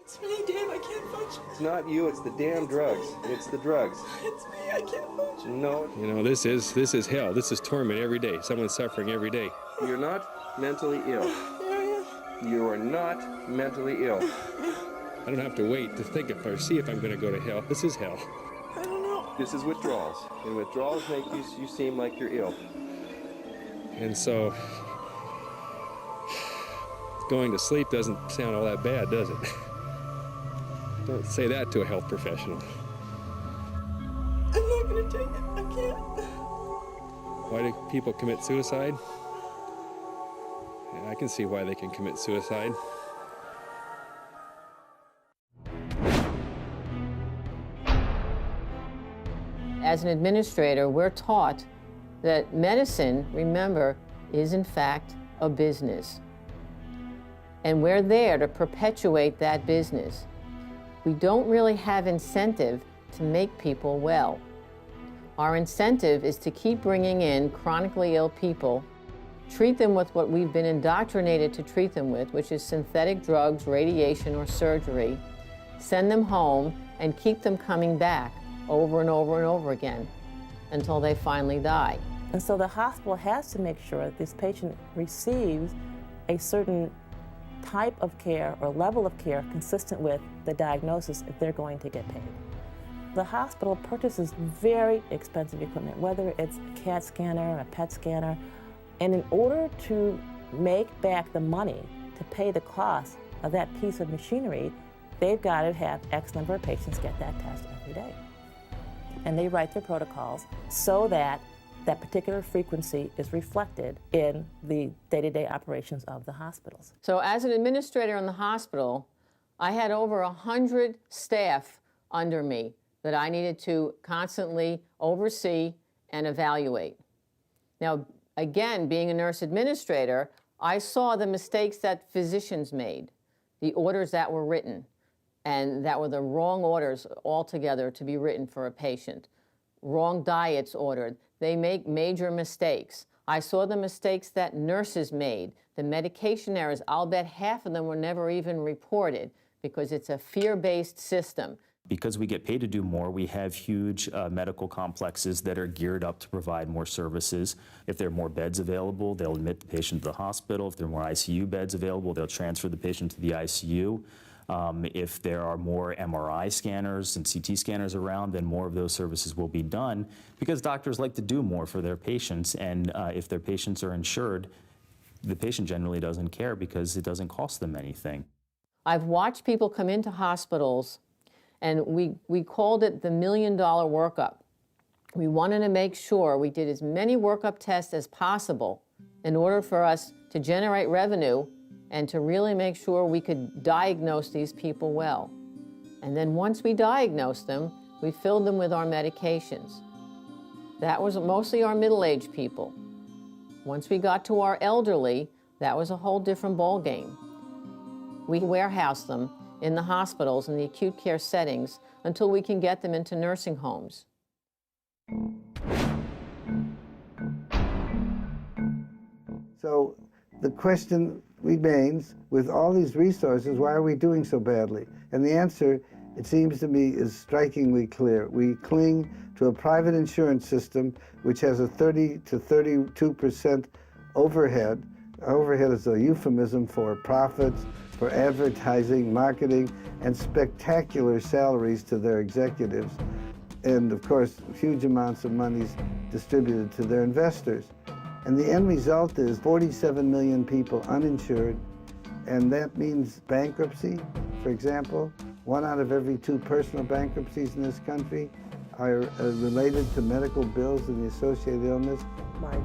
It's me, Dave, I can't function. It's not you, it's the damn drugs. It's the drugs. It's me, I can't function. No. You know, this is hell. This is torment every day. Someone's suffering every day. You're not mentally ill. You are not mentally ill. I don't have to wait to think or see if I'm going to go to hell. This is hell. I don't know. This is withdrawals. And withdrawals make you seem like you're ill. And so, going to sleep doesn't sound all that bad, does it? Don't say that to a health professional. I'm not going to take it. I can't. Why do people commit suicide? Yeah, I can see why they can commit suicide. As an administrator, we're taught that medicine, remember, is in fact a business. And we're there to perpetuate that business. We don't really have incentive to make people well. Our incentive is to keep bringing in chronically ill people, treat them with what we've been indoctrinated to treat them with, which is synthetic drugs, radiation, or surgery, send them home, and keep them coming back over and over and over again until they finally die. And so the hospital has to make sure that this patient receives a certain type of care or level of care consistent with the diagnosis if they're going to get paid. The hospital purchases very expensive equipment, whether it's a CAT scanner, a PET scanner, and in order to make back the money to pay the cost of that piece of machinery, they've got to have X number of patients get that test every day. And they write their protocols so that that particular frequency is reflected in the day-to-day operations of the hospitals. So as an administrator in the hospital, I had over 100 staff under me that I needed to constantly oversee and evaluate. Now, again, being a nurse administrator, I saw the mistakes that physicians made, the orders that were written, and that were the wrong orders altogether to be written for a patient. Wrong diets ordered. They make major mistakes. I saw the mistakes that nurses made, the medication errors. I'll bet half of them were never even reported because it's a fear-based system. Because we get paid to do more, we have huge medical complexes that are geared up to provide more services. If there are more beds available, they'll admit the patient to the hospital. If there are more ICU beds available, they'll transfer the patient to the ICU. If there are more MRI scanners and CT scanners around, then more of those services will be done because doctors like to do more for their patients, and if their patients are insured, the patient generally doesn't care because it doesn't cost them anything. I've watched people come into hospitals, and we called it the $1 million workup. We wanted to make sure we did as many workup tests as possible in order for us to generate revenue and to really make sure we could diagnose these people well. And then once we diagnosed them, we filled them with our medications. That was mostly our middle-aged people. Once we got to our elderly, that was a whole different ballgame. We warehouse them in the hospitals and the acute care settings until we can get them into nursing homes. So the question remains, with all these resources, why are we doing so badly? And the answer, it seems to me, is strikingly clear. We cling to a private insurance system which has a 30 to 32% overhead. Overhead is a euphemism for profits, for advertising, marketing, and spectacular salaries to their executives. And of course, huge amounts of money distributed to their investors. And the end result is 47 million people uninsured, and that means bankruptcy, for example. 1 out of every 2 personal bankruptcies in this country are related to medical bills and the associated illness.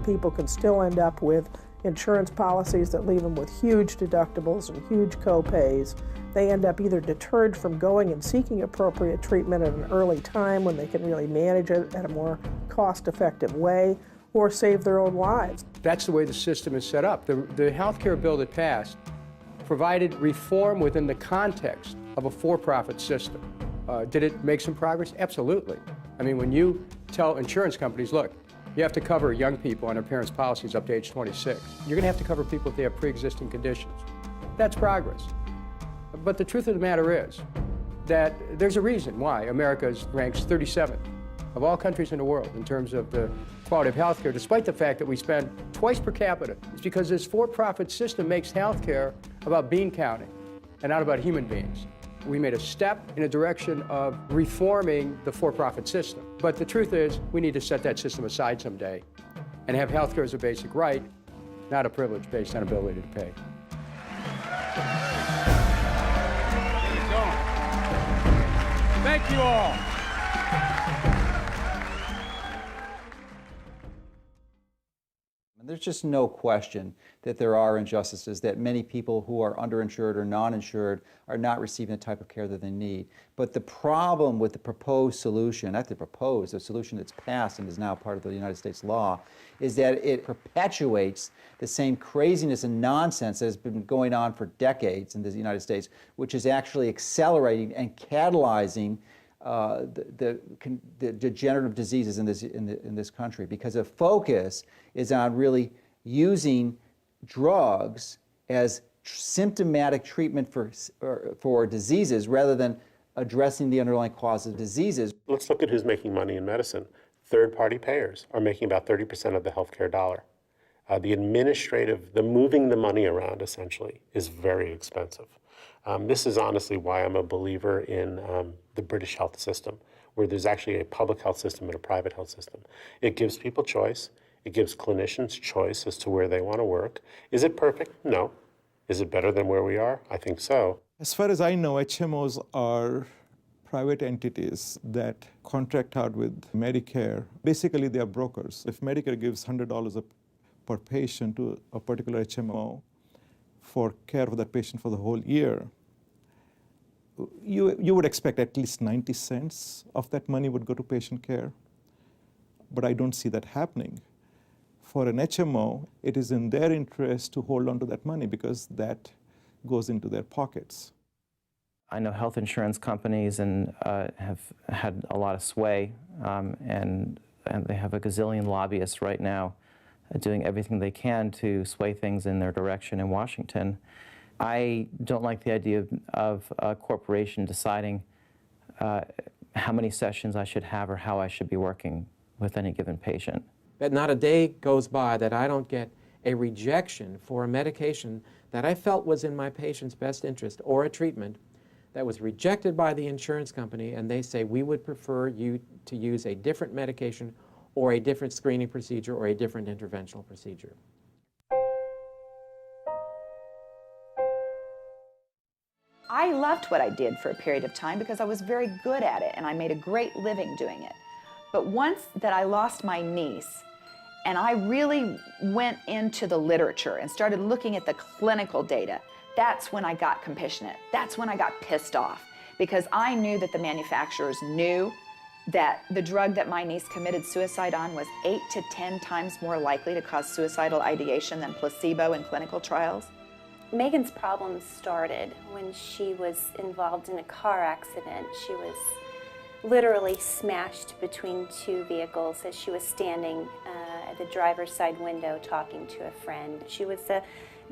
People can still end up with insurance policies that leave them with huge deductibles and huge co-pays. They end up either deterred from going and seeking appropriate treatment at an early time when they can really manage it at a more cost-effective way, or save their own lives. That's the way the system is set up. The health care bill that passed provided reform within the context of a for-profit system. Did it make some progress? Absolutely. I mean, when you tell insurance companies, look, you have to cover young people on their parents' policies up to age 26. You're gonna have to cover people if they have pre-existing conditions. That's progress. But the truth of the matter is that there's a reason why America ranks 37th of all countries in the world in terms of the quality of health care, despite the fact that we spend twice per capita. It's because this for-profit system makes health care about bean counting and not about human beings. We made a step in a direction of reforming the for-profit system. But the truth is, we need to set that system aside someday and have health care as a basic right, not a privilege based on ability to pay. Thank you all. There's just no question that there are injustices, that many people who are underinsured or non-insured are not receiving the type of care that they need. But the problem with the proposed solution, not the proposed, the solution that's passed and is now part of the United States law, is that it perpetuates the same craziness and nonsense that has been going on for decades in the United States, which is actually accelerating and catalyzing the degenerative diseases in this country, because the focus is on really using drugs as symptomatic treatment for diseases rather than addressing the underlying causes of diseases. Let's look at who's making money in medicine. Third-party payers are making about 30% of the healthcare dollar. The moving the money around, essentially, is very expensive. This is honestly why I'm a believer in the British health system, where there's actually a public health system and a private health system. It gives people choice. It gives clinicians choice as to where they want to work. Is it perfect? No. Is it better than where we are? I think so. As far as I know, HMOs are private entities that contract out with Medicare. Basically, they are brokers. If Medicare gives $100 per patient to a particular HMO for care of that patient for the whole year, you would expect at least 90 cents of that money would go to patient care. But I don't see that happening. For an HMO, it is in their interest to hold on to that money because that goes into their pockets. I know health insurance companies have had a lot of sway, and they have a gazillion lobbyists right now doing everything they can to sway things in their direction in Washington. I don't like the idea of a corporation deciding how many sessions I should have or how I should be working with any given patient. But not a day goes by that I don't get a rejection for a medication that I felt was in my patient's best interest, or a treatment that was rejected by the insurance company, and they say, we would prefer you to use a different medication or a different screening procedure or a different interventional procedure. I loved what I did for a period of time because I was very good at it and I made a great living doing it. But once that I lost my niece and I really went into the literature and started looking at the clinical data, that's when I got compassionate. That's when I got pissed off, because I knew that the manufacturers knew that the drug that my niece committed suicide on was 8 to 10 times more likely to cause suicidal ideation than placebo in clinical trials. Megan's problems started when she was involved in a car accident. She was literally smashed between two vehicles as she was standing at the driver's side window talking to a friend. She was a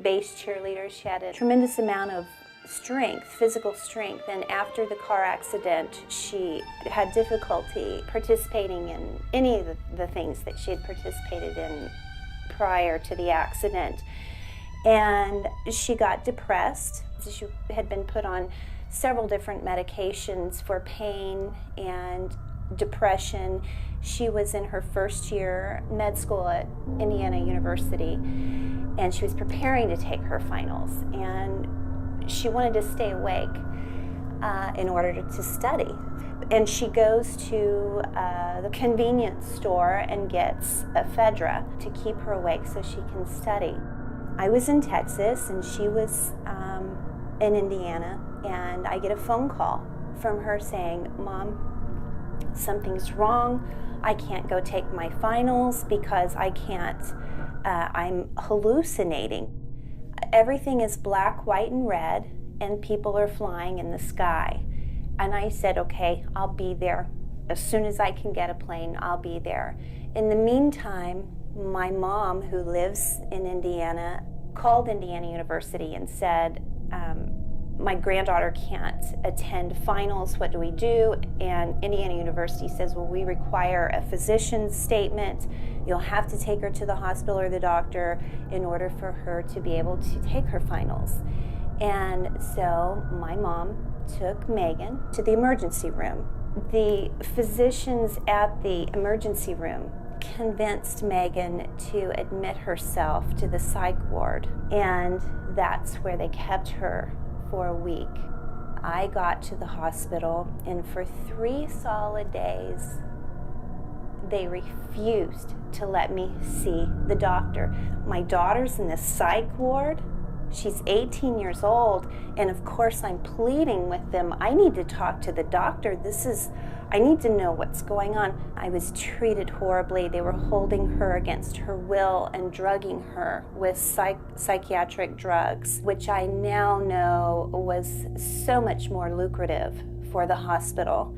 base cheerleader. She had a tremendous amount of strength, physical strength, and after the car accident she had difficulty participating in any of the things that she had participated in prior to the accident. And she got depressed. She had been put on several different medications for pain and depression. She was in her first year med school at Indiana University, and she was preparing to take her finals. And she wanted to stay awake in order to study. And she goes to the convenience store and gets ephedra to keep her awake so she can study. I was in Texas and she was in Indiana, and I get a phone call from her saying, "Mom, something's wrong. I can't go take my finals because I can't, I'm hallucinating. Everything is black, white, and red, and people are flying in the sky." And I said, "Okay, I'll be there. As soon as I can get a plane, I'll be there." In the meantime, my mom, who lives in Indiana, called Indiana University and said, "My granddaughter can't attend finals. What do we do?" And Indiana University says, "Well, we require a physician's statement. You'll have to take her to the hospital or the doctor in order for her to be able to take her finals." And so my mom took Megan to the emergency room. The physicians at the emergency room convinced Megan to admit herself to the psych ward, and that's where they kept her for a week. I got to the hospital, and for 3 solid days, They refused to let me see the doctor. My daughter's in the psych ward. She's 18 years old, and of course I'm pleading with them, I need to talk to the doctor. I need to know what's going on. I was treated horribly. They were holding her against her will and drugging her with psychiatric drugs, which I now know was so much more lucrative for the hospital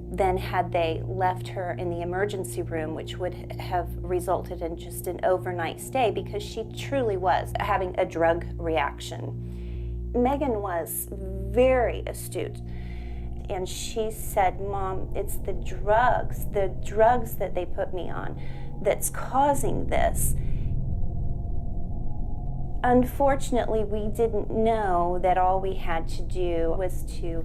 than had they left her in the emergency room, which would have resulted in just an overnight stay, because she truly was having a drug reaction. Megan was very astute, and she said, "Mom, it's the drugs that they put me on that's causing this." Unfortunately, we didn't know that all we had to do was to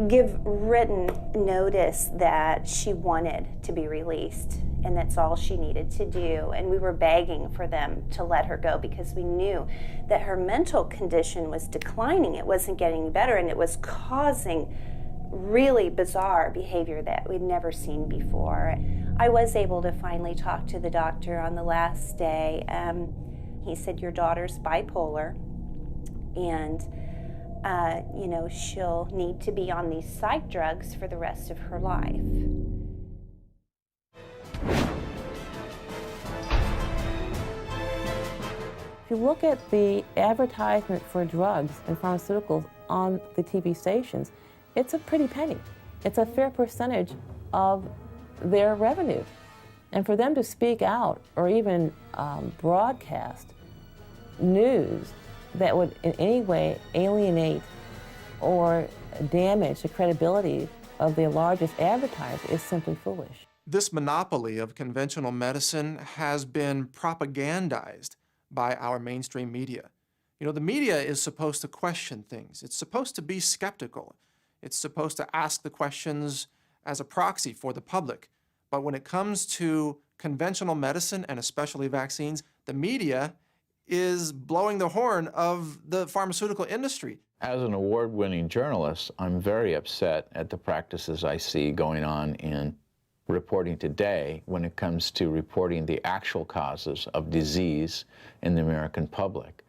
give written notice that she wanted to be released, and that's all she needed to do. And we were begging for them to let her go because we knew that her mental condition was declining. It wasn't getting better, and it was causing really bizarre behavior that we'd never seen before. I was able to finally talk to the doctor on the last day. He said, "Your daughter's bipolar, and she'll need to be on these psych drugs for the rest of her life." If you look at the advertisement for drugs and pharmaceuticals on the TV stations, it's a pretty penny. It's a fair percentage of their revenue. And for them to speak out or even broadcast news that would in any way alienate or damage the credibility of the largest advertiser is simply foolish. This monopoly of conventional medicine has been propagandized by our mainstream media. The media is supposed to question things. It's supposed to be skeptical. It's supposed to ask the questions as a proxy for the public. But when it comes to conventional medicine, and especially vaccines, the media is blowing the horn of the pharmaceutical industry. As an award-winning journalist, I'm very upset at the practices I see going on in reporting today when it comes to reporting the actual causes of disease in the American public.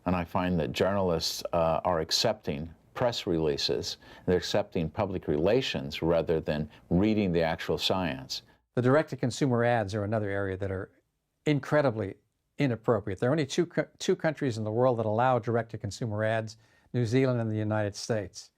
And I find that journalists are accepting press releases, they're accepting public relations rather than reading the actual science. The direct-to-consumer ads are another area that are incredibly inappropriate. There are only two countries in the world that allow direct-to-consumer ads, New Zealand and the United States.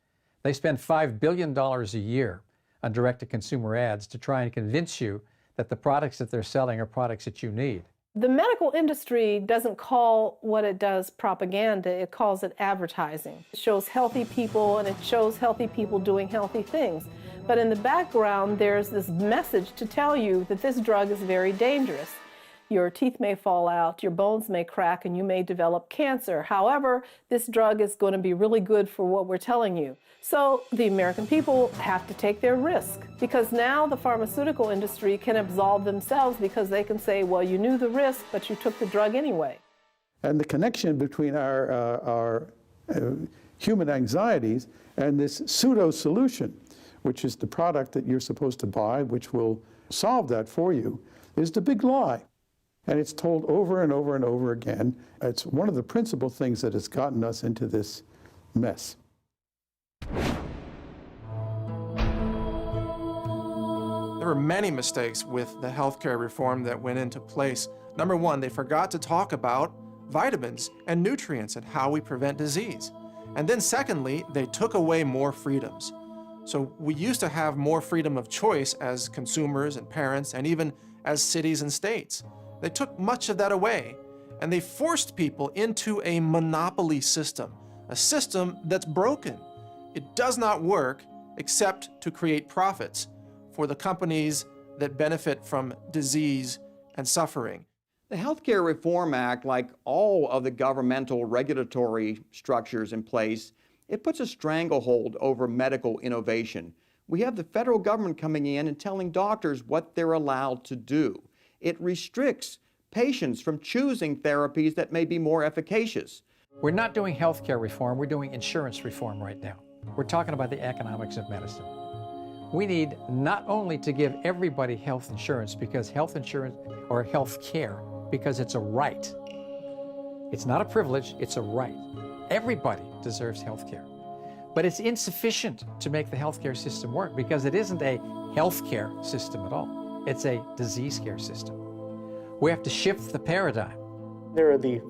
They spend $5 billion a year on direct-to-consumer ads to try and convince you that the products that they're selling are products that you need. The medical industry doesn't call what it does propaganda, it calls it advertising. It shows healthy people and it shows healthy people doing healthy things. But in the background, there's this message to tell you that this drug is very dangerous. Your teeth may fall out, your bones may crack, and you may develop cancer. However, this drug is going to be really good for what we're telling you. So the American people have to take their risk, because now the pharmaceutical industry can absolve themselves because they can say, well, you knew the risk, but you took the drug anyway. And the connection between our human anxieties and this pseudo-solution, which is the product that you're supposed to buy, which will solve that for you, is the big lie. And it's told over and over and over again. It's one of the principal things that has gotten us into this mess. There were many mistakes with the healthcare reform that went into place. Number one, they forgot to talk about vitamins and nutrients and how we prevent disease. And then secondly, they took away more freedoms. So we used to have more freedom of choice as consumers and parents, and even as cities and states. They took much of that away, and they forced people into a monopoly system, a system that's broken. It does not work except to create profits for the companies that benefit from disease and suffering. The Healthcare Reform Act, like all of the governmental regulatory structures in place, it puts a stranglehold over medical innovation. We have the federal government coming in and telling doctors what they're allowed to do. It restricts patients from choosing therapies that may be more efficacious. We're not doing healthcare reform, we're doing insurance reform right now. We're talking about the economics of medicine. We need not only to give everybody health insurance, because health insurance or health care, because it's a right. It's not a privilege, it's a right. Everybody deserves health care. But it's insufficient to make the healthcare system work, because it isn't a healthcare system at all. It's a disease care system. We have to shift the paradigm. There are the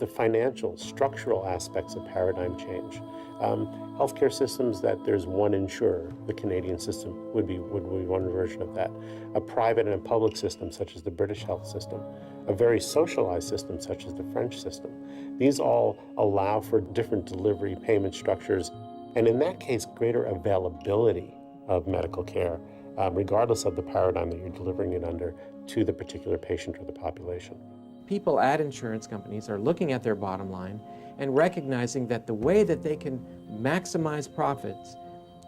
financial, structural aspects of paradigm change. Healthcare systems that there's one insurer, the Canadian system would be one version of that. A private and a public system, such as the British health system. A very socialized system, such as the French system. These all allow for different delivery payment structures, and in that case, greater availability of medical care, regardless of the paradigm that you're delivering it under, to the particular patient or the population. People at insurance companies are looking at their bottom line and recognizing that the way that they can maximize profits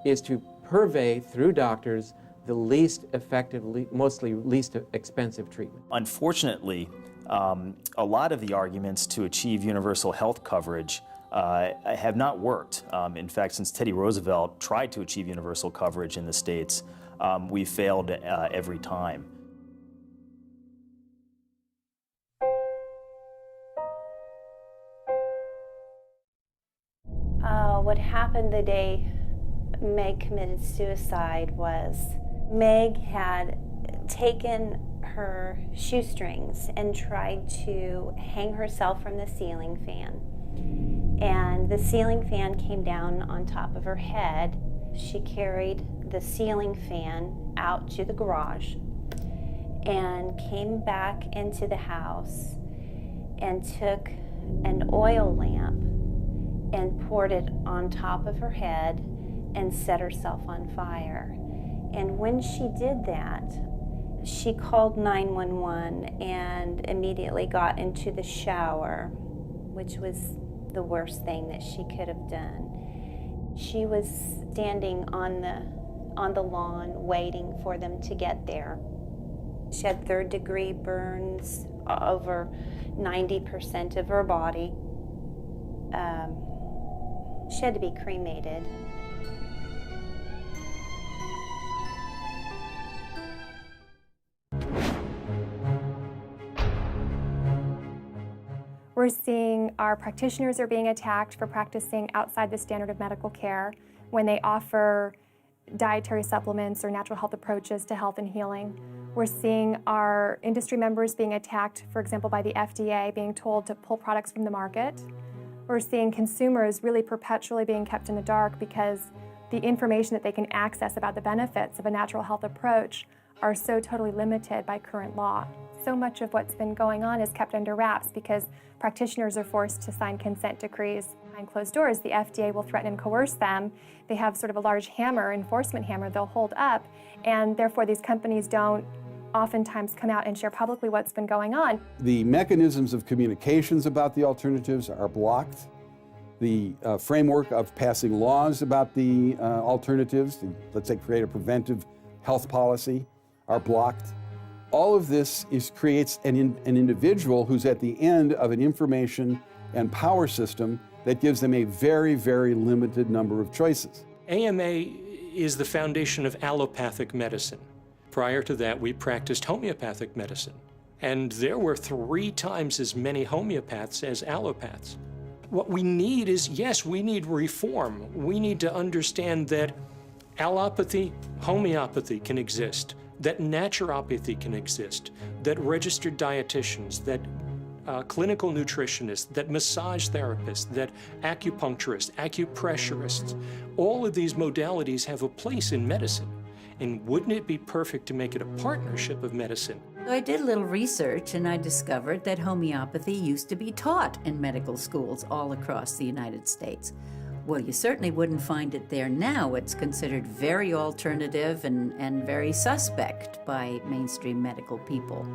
is to purvey through doctors the least effective, mostly least expensive treatment. Unfortunately, a lot of the arguments to achieve universal health coverage have not worked. In fact, since Teddy Roosevelt tried to achieve universal coverage in the States, we failed every time. What happened the day Meg committed suicide was Meg had taken her shoestrings and tried to hang herself from the ceiling fan. And the ceiling fan came down on top of her head. She carried the ceiling fan out to the garage and came back into the house and took an oil lamp and poured it on top of her head and set herself on fire. And when she did that, she called 911 and immediately got into the shower, which was the worst thing that she could have done. She was standing on the lawn waiting for them to get there. She had third-degree burns over 90% of her body. She had to be cremated. We're seeing our practitioners are being attacked for practicing outside the standard of medical care when they offer dietary supplements or natural health approaches to health and healing. We're seeing our industry members being attacked, for example, by the FDA, being told to pull products from the market. We're seeing consumers really perpetually being kept in the dark because the information that they can access about the benefits of a natural health approach are so totally limited by current law. So much of what's been going on is kept under wraps because practitioners are forced to sign consent decrees. Behind closed doors, the FDA will threaten and coerce them. They have sort of a large hammer, enforcement hammer, they'll hold up, and therefore these companies don't oftentimes come out and share publicly what's been going on. The mechanisms of communications about the alternatives are blocked. The framework of passing laws about the alternatives, let's say create a preventive health policy, are blocked. All of this creates an individual who's at the end of an information and power system that gives them a very, very limited number of choices. AMA is the foundation of allopathic medicine. Prior to that, we practiced homeopathic medicine, and there were 3 times as many homeopaths as allopaths. What we need is, yes, we need reform. We need to understand that allopathy, homeopathy can exist, that naturopathy can exist, that registered dietitians, that clinical nutritionists, that massage therapists, that acupuncturists, acupressurists, all of these modalities have a place in medicine. And wouldn't it be perfect to make it a partnership of medicine? So I did a little research and I discovered that homeopathy used to be taught in medical schools all across the United States. Well, you certainly wouldn't find it there now. It's considered very alternative and very suspect by mainstream medical people.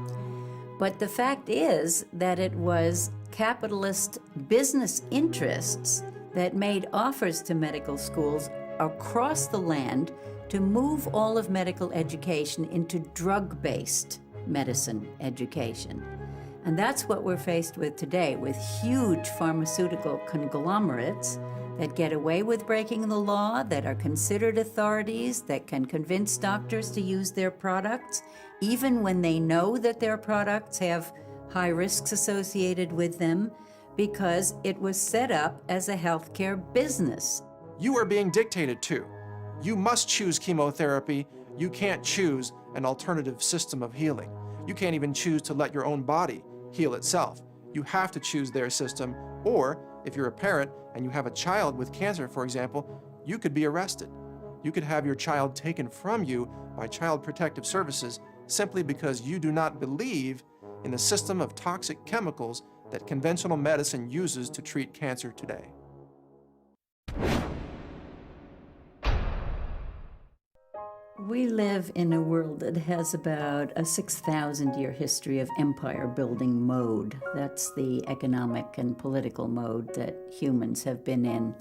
But the fact is that it was capitalist business interests that made offers to medical schools across the land to move all of medical education into drug-based medicine education. And that's what we're faced with today, with huge pharmaceutical conglomerates that get away with breaking the law, that are considered authorities, that can convince doctors to use their products, even when they know that their products have high risks associated with them, because it was set up as a healthcare business. You are being dictated to. You must choose chemotherapy. You can't choose an alternative system of healing. You can't even choose to let your own body heal itself. You have to choose their system, or if you're a parent and you have a child with cancer, for example, you could be arrested. You could have your child taken from you by Child Protective Services simply because you do not believe in the system of toxic chemicals that conventional medicine uses to treat cancer today. We live in a world that has about a 6,000-year history of empire-building mode. That's the economic and political mode that humans have been in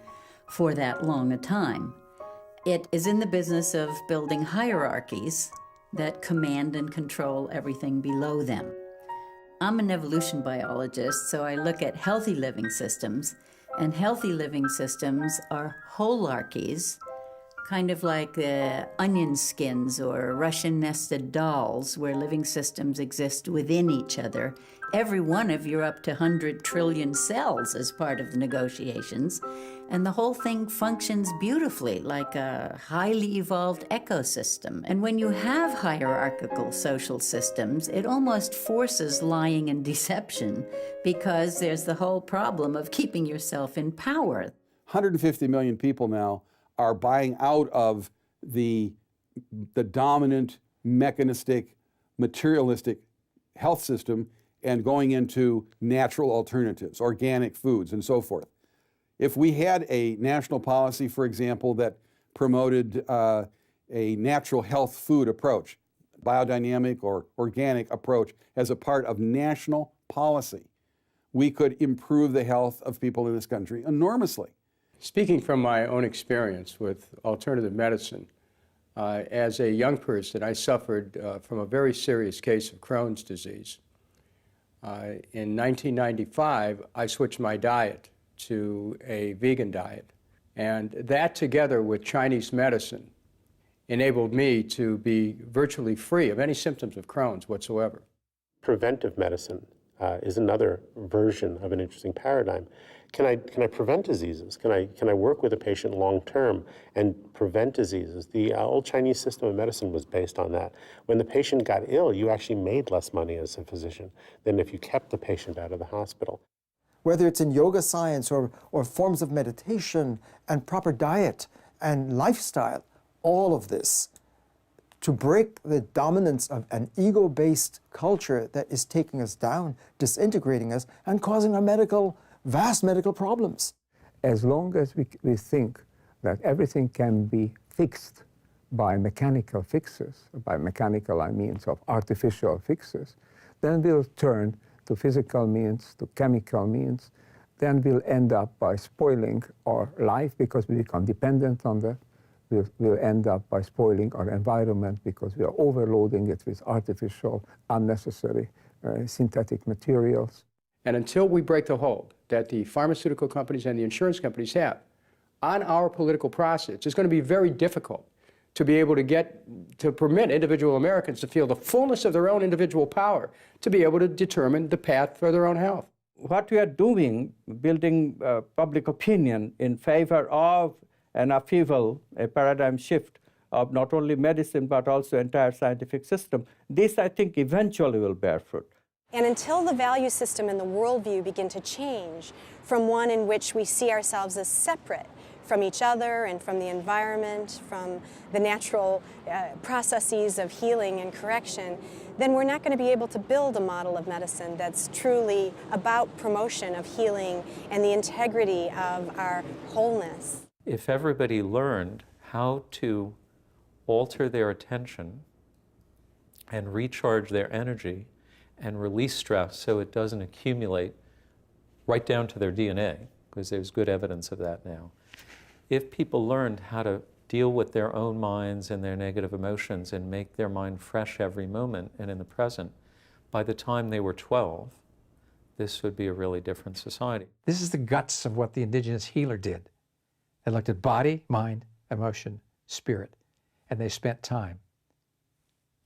for that long a time. It is in the business of building hierarchies that command and control everything below them. I'm an evolution biologist, so I look at healthy living systems, and healthy living systems are holarchies, kind of like onion skins or Russian nested dolls, where living systems exist within each other. Every one of your up to 100 trillion cells as part of the negotiations, and the whole thing functions beautifully like a highly evolved ecosystem. And when you have hierarchical social systems, it almost forces lying and deception, because there's the whole problem of keeping yourself in power. 150 million people now are buying out of the dominant, mechanistic, materialistic health system and going into natural alternatives, organic foods, and so forth. If we had a national policy, for example, that promoted a natural health food approach, biodynamic or organic approach, as a part of national policy, we could improve the health of people in this country enormously. Speaking from my own experience with alternative medicine, as a young person, I suffered from a very serious case of Crohn's disease. In 1995, I switched my diet to a vegan diet, and that, together with Chinese medicine, enabled me to be virtually free of any symptoms of Crohn's whatsoever. Preventive medicine is another version of an interesting paradigm. Can I prevent diseases? Can I work with a patient long term and prevent diseases? The old Chinese system of medicine was based on that. When the patient got ill, you actually made less money as a physician than if you kept the patient out of the hospital. Whether it's in yoga science or forms of meditation and proper diet and lifestyle, all of this, to break the dominance of an ego-based culture that is taking us down, disintegrating us, and causing our vast medical problems. As long as we think that everything can be fixed by mechanical fixes, by mechanical I mean of artificial fixes, then we'll turn to physical means, to chemical means, then we'll end up by spoiling our life because we become dependent on that. We'll end up by spoiling our environment because we are overloading it with artificial, unnecessary, synthetic materials. And until we break the hold that the pharmaceutical companies and the insurance companies have on our political process, it's going to be very difficult to be able to permit individual Americans to feel the fullness of their own individual power, to be able to determine the path for their own health. What we are doing, building public opinion in favor of an upheaval, a paradigm shift of not only medicine but also entire scientific system, this I think eventually will bear fruit. And until the value system and the worldview begin to change from one in which we see ourselves as separate from each other and from the environment, from the natural processes of healing and correction, then we're not going to be able to build a model of medicine that's truly about promotion of healing and the integrity of our wholeness. If everybody learned how to alter their attention and recharge their energy and release stress so it doesn't accumulate right down to their DNA, because there's good evidence of that now. If people learned how to deal with their own minds and their negative emotions and make their mind fresh every moment and in the present, by the time they were 12, this would be a really different society. This is the guts of what the indigenous healer did. They looked at body, mind, emotion, spirit, and they spent time.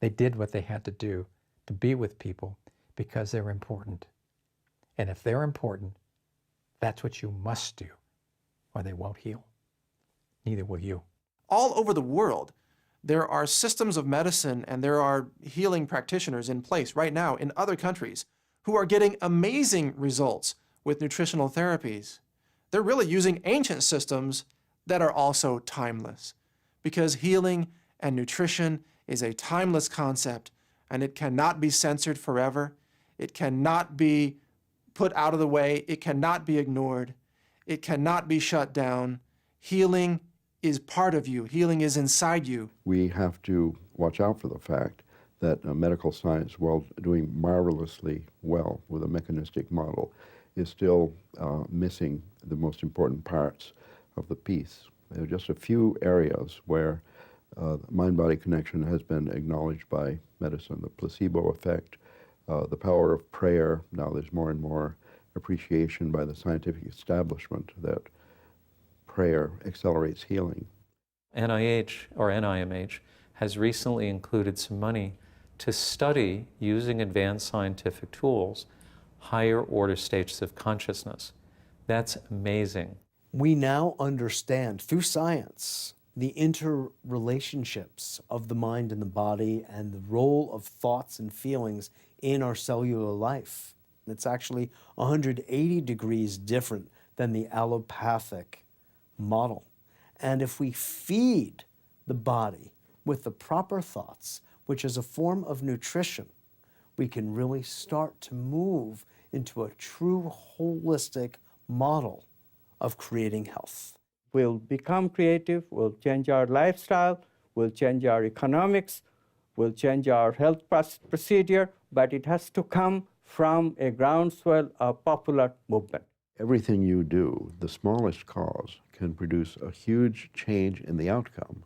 They did what they had to do to be with people because they're important. And if they're important, that's what you must do, or they won't heal. Neither will you. All over the world, there are systems of medicine and there are healing practitioners in place right now in other countries who are getting amazing results with nutritional therapies. They're really using ancient systems that are also timeless, because healing and nutrition is a timeless concept and it cannot be censored forever. It cannot be put out of the way. It cannot be ignored. It cannot be shut down. Healing is part of you. Healing is inside you. We have to watch out for the fact that medical science, while doing marvelously well with a mechanistic model, is still missing the most important parts of the piece. There are just a few areas where mind-body connection has been acknowledged by medicine. The placebo effect, the power of prayer. Now there's more and more appreciation by the scientific establishment that prayer accelerates healing. NIH, or NIMH, has recently included some money to study, using advanced scientific tools, higher order states of consciousness. That's amazing. We now understand through science the interrelationships of the mind and the body and the role of thoughts and feelings in our cellular life. It's actually 180 degrees different than the allopathic model. And if we feed the body with the proper thoughts, which is a form of nutrition, we can really start to move into a true holistic model of creating health. We'll become creative, we'll change our lifestyle, we'll change our economics, we'll change our health procedure, but it has to come from a groundswell of popular movement. Everything you do, the smallest cause, can produce a huge change in the outcome.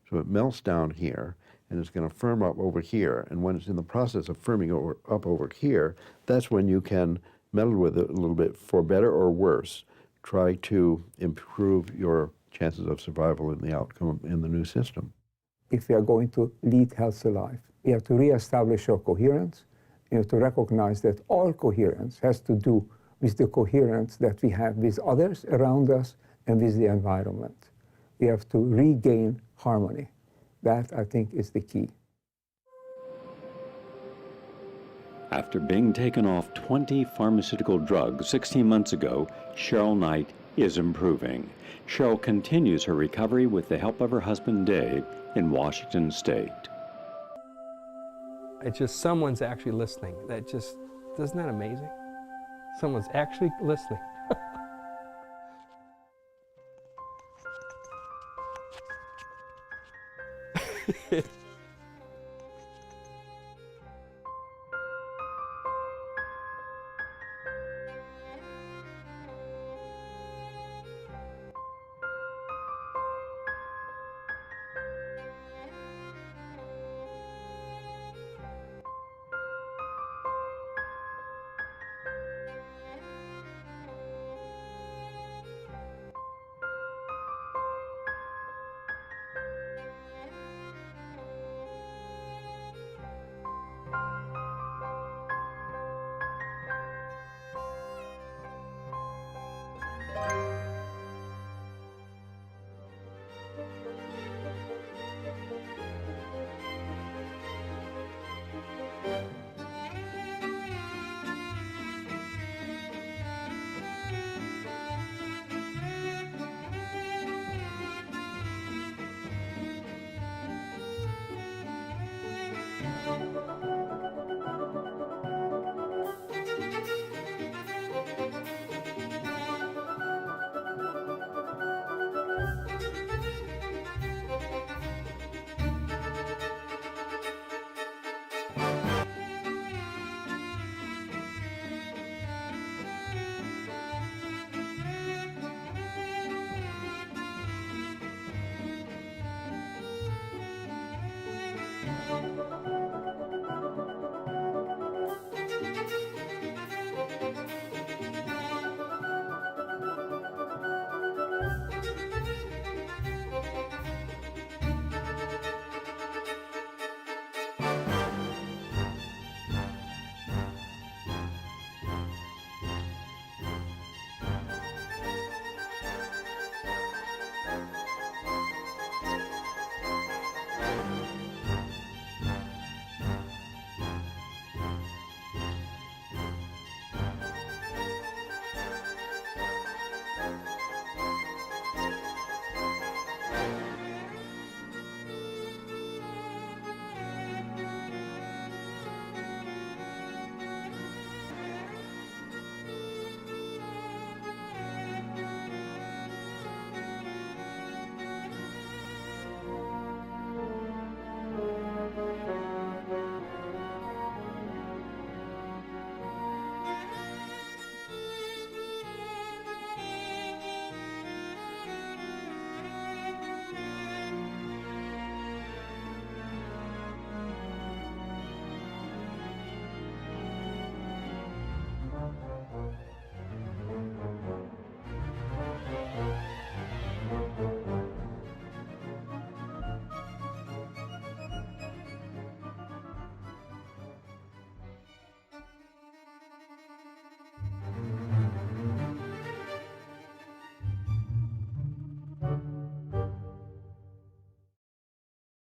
So it melts down here, and it's going to firm up over here. And when it's in the process of firming up over here, that's when you can meddle with it a little bit for better or worse. Try to improve your chances of survival in the outcome in the new system. If we are going to lead healthy life, we have to reestablish our coherence. We have to recognize that all coherence has to do with the coherence that we have with others around us and with the environment. We have to regain harmony. That, I think, is the key. After being taken off 20 pharmaceutical drugs 16 months ago, Cheryl Knight is improving. Cheryl continues her recovery with the help of her husband, Dave, in Washington State. It's just someone's actually listening. Isn't that amazing? Someone's actually listening.